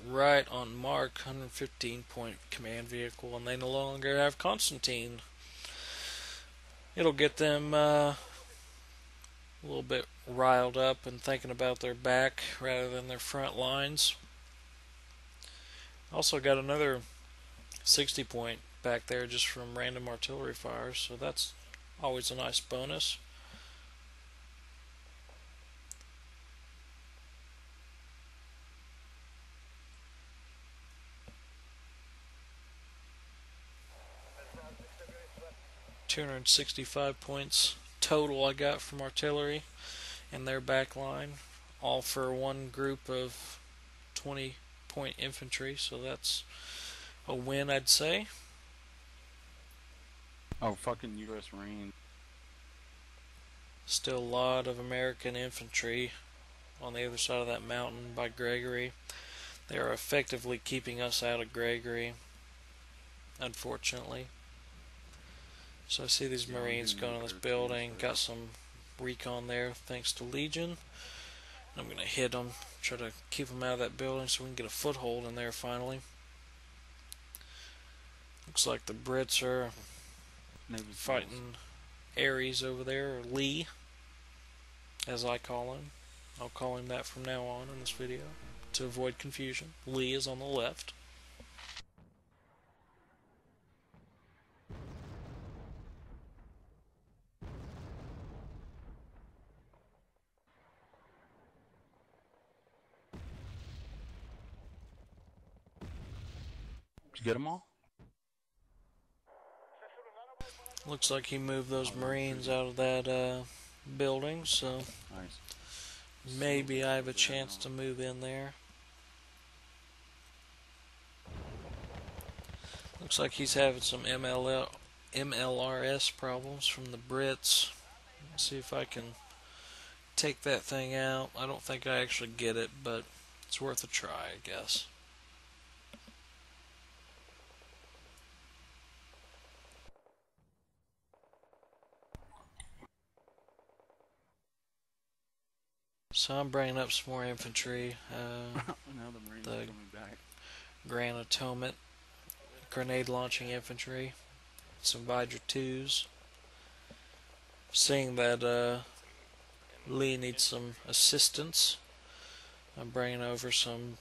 Right on mark, 115-point command vehicle, and they no longer have Constantine. It'll get them a little bit riled up and thinking about their back rather than their front lines. Also got another 60-point back there just from random artillery fires, so that's Always a nice bonus. $265 points total I got from artillery and their back line, all for one group of 20-point infantry, so that's a win, I'd say. Oh, fucking U.S. Marine. Still a lot of American infantry on the other side of that mountain by Gregory. They are effectively keeping us out of Gregory, unfortunately. So I see these Marines going on this building. Got some recon there thanks to Legion. I'm going to hit them, try to keep them out of that building so we can get a foothold in there finally. Looks like the Brits are fighting Ares over there, or Lee, as I call him. I'll call him that from now on in this video to avoid confusion. Lee is on the left. Did you get them all? Looks like he moved those Marines out of that building, so Nice. maybe I have a chance to move in there. Looks like he's having some MLRS problems from the Brits. Let's see if I can take that thing out. I don't think I actually get it, but it's worth a try, I guess. So I'm bringing up some more infantry. Now the Marines are coming back. Granatomet, grenade launching infantry, some Vidra 2s. Seeing that Lee needs some assistance, I'm bringing over some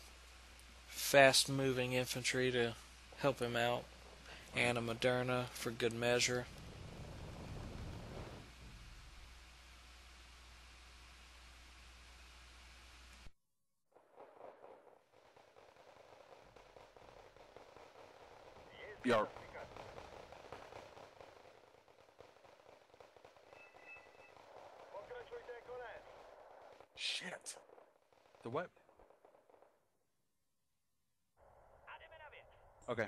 fast moving infantry to help him out, and a Moderna for good measure. Yarp. Shit. The what? Okay.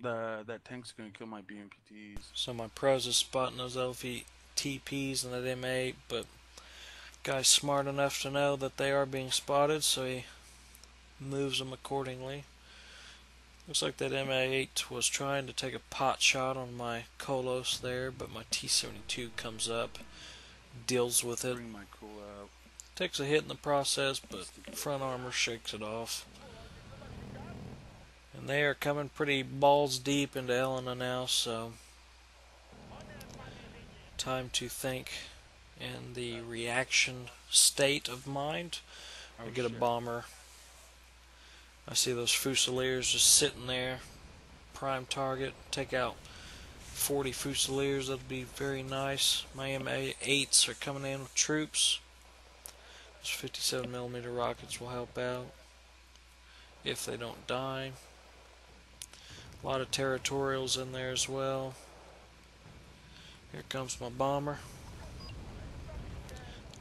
That tank's gonna kill my BMPTs. So my pros is spotting those LVTPs and that M8, but guy's smart enough to know that they are being spotted, so he moves them accordingly. Looks like that M8 was trying to take a pot shot on my Kolos there, but my T-72 comes up, deals with it. Bring my cool out. Takes a hit in the process, but front armor shakes it off. And they are coming pretty balls deep into Elena now, so time to think in the reaction state of mind. I get a bomber. I see those Fusiliers just sitting there. Prime target. Take out 40 Fusiliers. That'll be very nice. My M8s are coming in with troops. Those 57mm rockets will help out if they don't die. A lot of territorials in there as well. Here comes my bomber.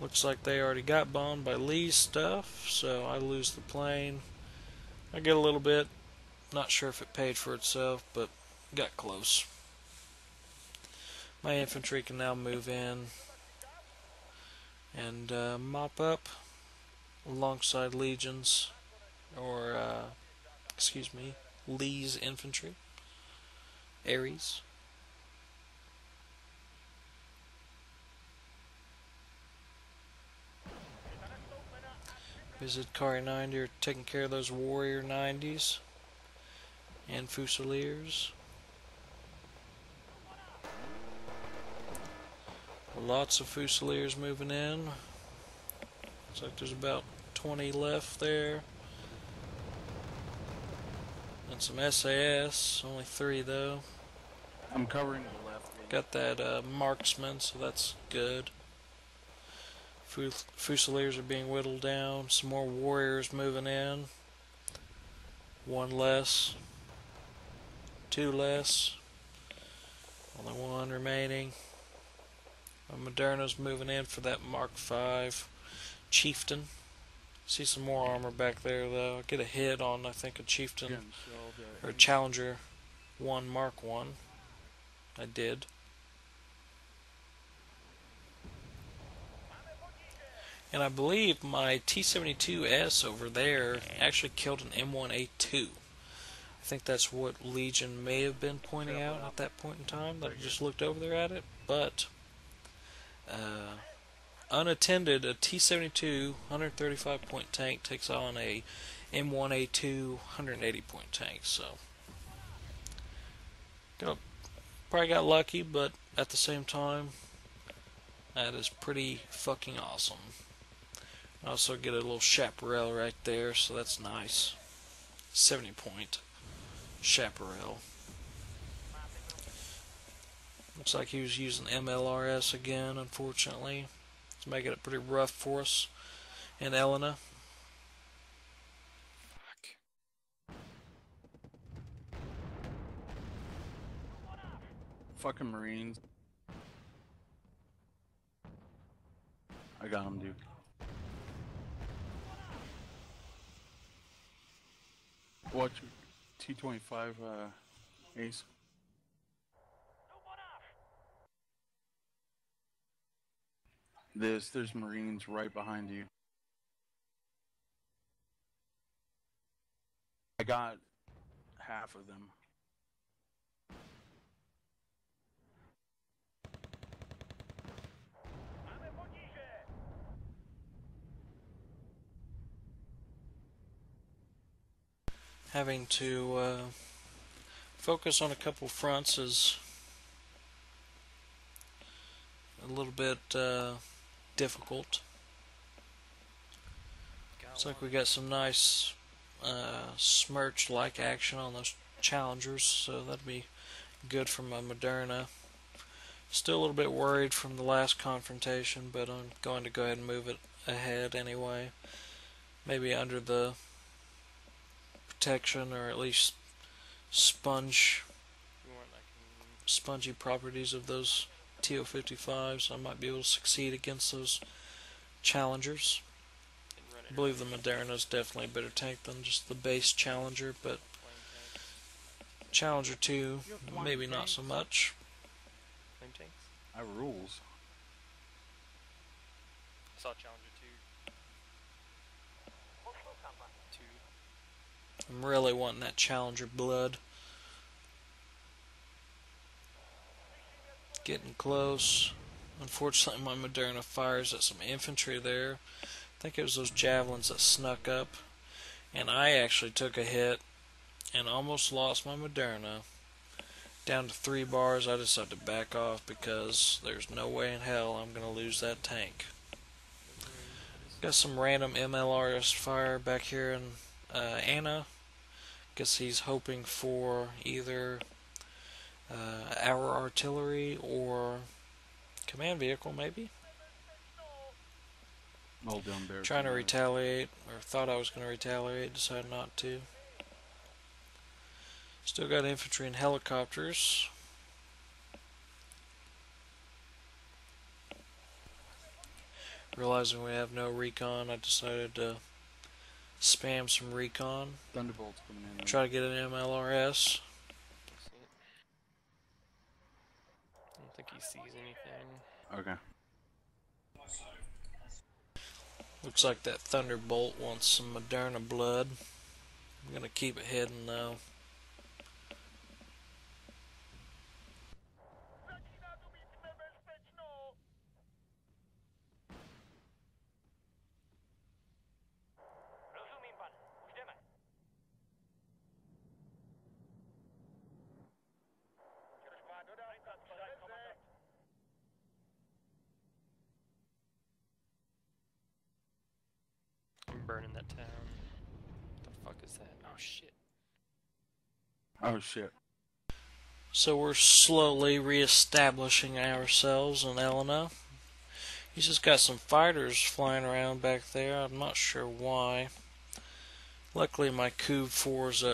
Looks like they already got bombed by Lee's stuff, so I lose the plane. I get a little bit. Not sure if it paid for itself, but got close. My infantry can now move in and mop up alongside Legions, or excuse me, Lee's infantry, Ares. Visit Kari 90 are taking care of those Warrior 90s and Fusiliers. Lots of Fusiliers moving in. Looks like there's about 20 left there. And some SAS, only 3 though. I'm covering the left. Got that marksman, so that's good. Fusiliers are being whittled down. Some more warriors moving in. One less. Two less. Only one remaining. Moderna's moving in for that Mark V Chieftain. See some more armor back there though. I get a hit on I think a Chieftain or Challenger 1 Mark 1. I did. And I believe my T-72S over there actually killed an M1A2. I think that's what Legion may have been pointing out at that point in time. That I just looked over there at it. But unattended, a T-72 135 point tank takes on a M1A2 180 point tank. So probably got lucky, but at the same time, that is pretty fucking awesome. I also get a little chaparral right there, so that's nice. 70 point chaparral. Looks like he was using MLRS again, unfortunately. It's making it pretty rough for us in Elena. Fucking Marines. I got him, dude. Watch T-25 Ace. There's Marines right behind you. I got half of them. Having to focus on a couple fronts is a little bit difficult. Looks like we got some nice Smirch-like action on those Challengers, so that'd be good for my Moderna. Still a little bit worried from the last confrontation, but I'm going to go ahead and move it ahead anyway. Maybe under the protection, or at least spongy properties of those TO-55s. I might be able to succeed against those Challengers. I believe the Moderna is definitely a better tank than just the base Challenger, but Challenger 2, maybe not so much. Flame tanks? I rules. I saw Challenger 2. I'm really wanting that Challenger blood. Getting close. Unfortunately, my Moderna fires at some infantry there. I think it was those javelins that snuck up. And I actually took a hit and almost lost my Moderna. Down to 3 bars, I decided to back off because there's no way in hell I'm going to lose that tank. Got some random MLRS fire back here in Anna. Guess he's hoping for either our artillery or command vehicle, maybe. Well done, Bear. Trying to retaliate, or thought I was going to retaliate, decided not to. Still got infantry and helicopters. Realizing we have no recon, I decided to spam some recon. Thunderbolt's coming in. Try to get an MLRS. I don't think he sees anything. Okay. Looks like that Thunderbolt wants some Moderna blood. I'm gonna keep it hidden though. I'm burning that town. What the fuck is that? Oh shit. Oh shit. So we're slowly re-establishing ourselves in Elena. He's just got some fighters flying around back there. I'm not sure why. Luckily my M4's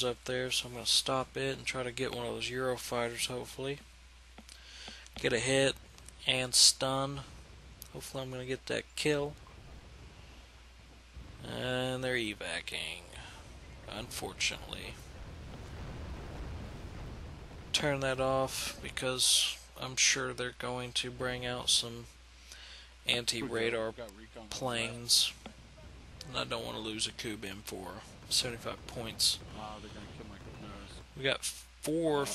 up there, so I'm going to stop it and try to get one of those Eurofighters, hopefully. Get a hit and stun. Hopefully I'm going to get that kill. And they're evacing, unfortunately. Turn that off because I'm sure they're going to bring out some anti-radar planes. And I don't want to lose a Cube M4. 75 points. They're gonna kill my nose. We got 4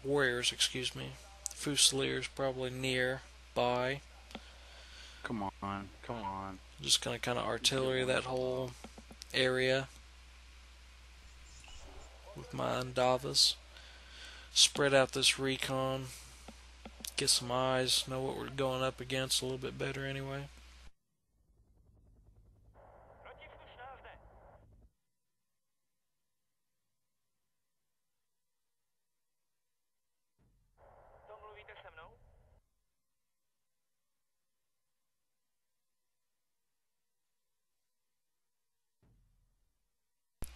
warriors, excuse me. Fusiliers probably nearby. Come on, come on. Just gonna kind of artillery that whole area with my Undavas. Spread out this recon. Get some eyes. Know what we're going up against a little bit better anyway.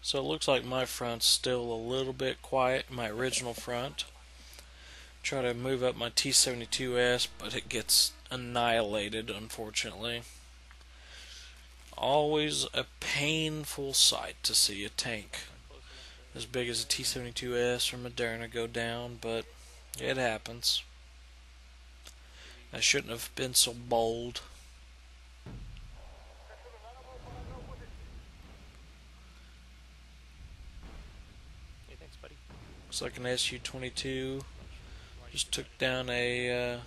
So it looks like my front's still a little bit quiet, my original front. Try to move up my T-72S, but it gets annihilated, unfortunately. Always a painful sight to see a tank as big as a T-72S or Moderna go down, but it happens. I shouldn't have been so bold. Hey, thanks, buddy. Looks like an Su-22 just took down a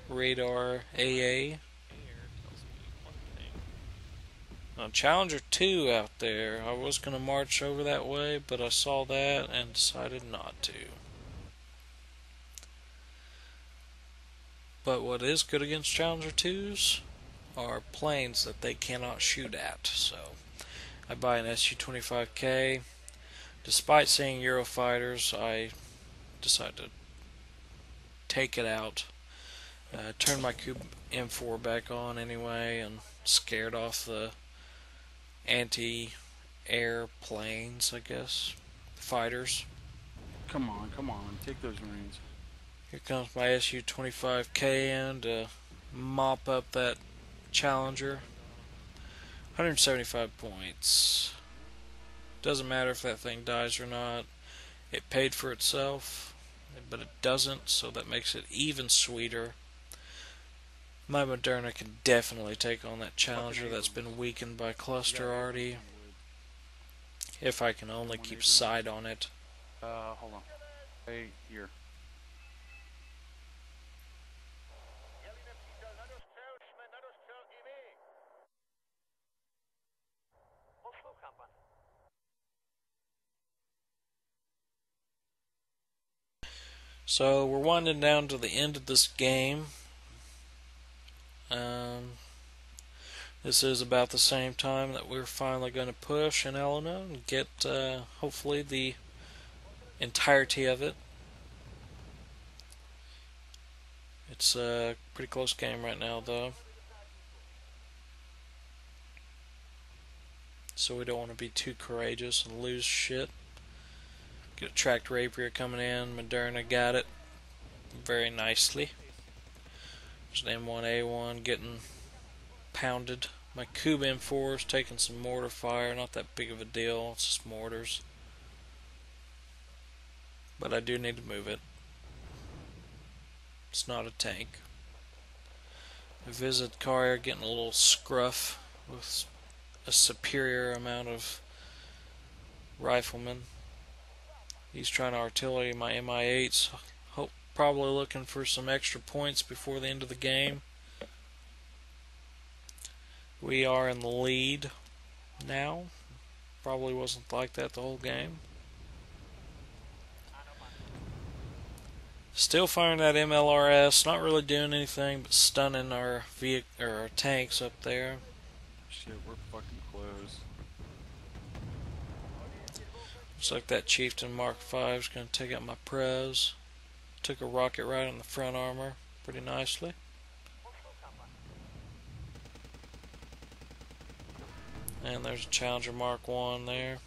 radar AA. Challenger 2 out there. I was going to march over that way, but I saw that and decided not to. But what is good against Challenger 2s are planes that they cannot shoot at. So I buy an Su-25K. Despite seeing Eurofighters, I decided to take it out. Turn my Cube M4 back on anyway and scared off the anti-air planes, I guess. Fighters. Come on, take those Marines. Here comes my Su-25K in to mop up that Challenger. 175 points. Doesn't matter if that thing dies or not. It paid for itself, but it doesn't, so that makes it even sweeter. My Moderna can definitely take on that Challenger that's been weakened by cluster already. If I can only keep sight on it. Hold on. Hey, here. So we're winding down to the end of this game. This is about the same time that we're finally going to push in Elena and get hopefully the entirety of it. It's a pretty close game right now though, so we don't want to be too courageous and lose shit. Get a tracked rapier coming in. Moderna got it very nicely. There's an M1A1 getting pounded. My Cube M4 is taking some mortar fire. Not that big of a deal. It's just mortars. But I do need to move it. It's not a tank. The Visit Carrier getting a little scruff with a superior amount of riflemen. He's trying to artillery my Mi-8s. Probably looking for some extra points before the end of the game. We are in the lead now. Probably wasn't like that the whole game. Still firing that MLRS. Not really doing anything but stunning our our tanks up there. Shit, we're fucking close. Looks like that Chieftain Mark V is going to take out my Prez. Took a rocket right on the front armor pretty nicely. And there's a Challenger Mark 1 there.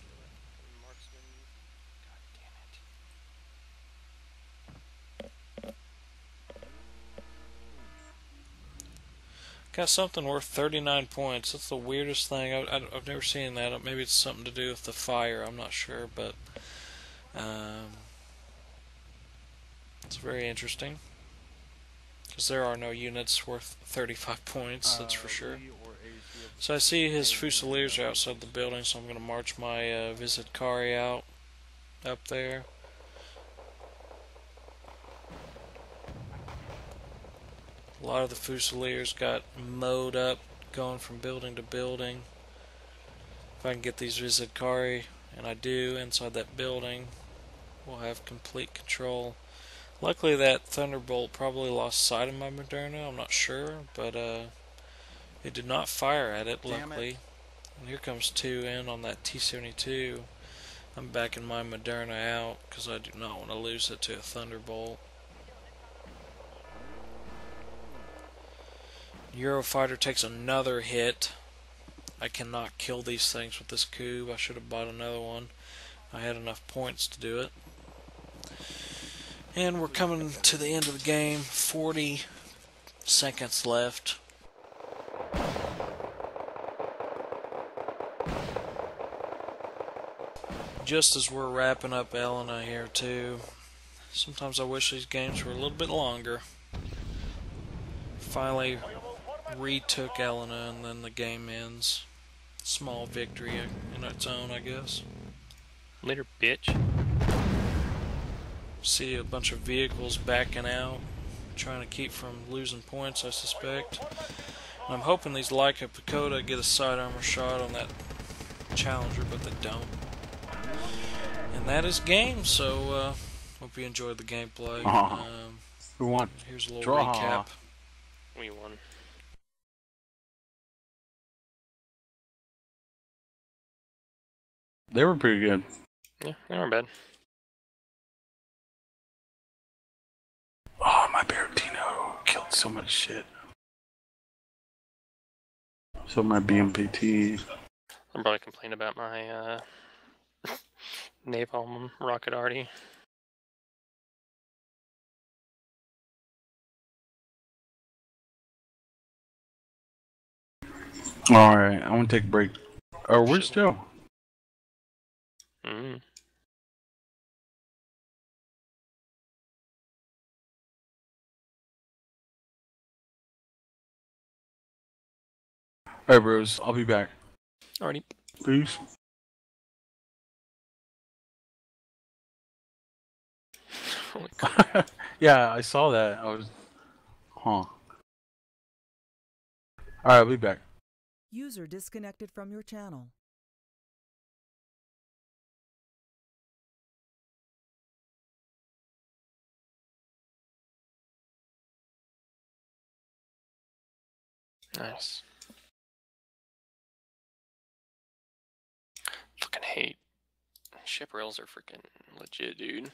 Marksman. God damn it. Got something worth 39 points. That's the weirdest thing. I've never seen that. Maybe it's something to do with the fire. I'm not sure, but it's very interesting. Because there are no units worth 35 points, that's for sure. So I see his Fusiliers are outside the building, so I'm going to march my Visit Kari out up there. A lot of the Fusiliers got mowed up, going from building to building. If I can get these Visit Kari, and I do, inside that building, we'll have complete control. Luckily that Thunderbolt probably lost sight of my Moderna, I'm not sure, but it did not fire at it, luckily. And here comes 2 in on that T-72. I'm backing my Moderna out because I do not want to lose it to a Thunderbolt. Eurofighter takes another hit. I cannot kill these things with this cube. I should have bought another one. I had enough points to do it. And we're coming to the end of the game. 40 seconds left. Just as we're wrapping up Elena here too. Sometimes I wish these games were a little bit longer. Finally retook Elena and then the game ends. Small victory in its own, I guess. Later, bitch. See a bunch of vehicles backing out, trying to keep from losing points, I suspect. And I'm hoping these Leica Pagoda get a side armor shot on that Challenger, but they don't. And that is game, so hope you enjoyed the gameplay. Who won? Here's a little Draw. recap. We won. They were pretty good. Yeah, they weren't bad. Oh, my Bertino killed so much shit. So my BMPT. I'll probably complain about my napalm rocket arty. Alright, I want to take a break. Oh, where's Joe? Mm. Alright, bros, I'll be back. Alrighty. Peace. Holy crap. Yeah, I saw that. I was... Huh. Alright, I'll be back. User disconnected from your channel. Nice. Fucking hate. Ship rails are freaking legit, dude.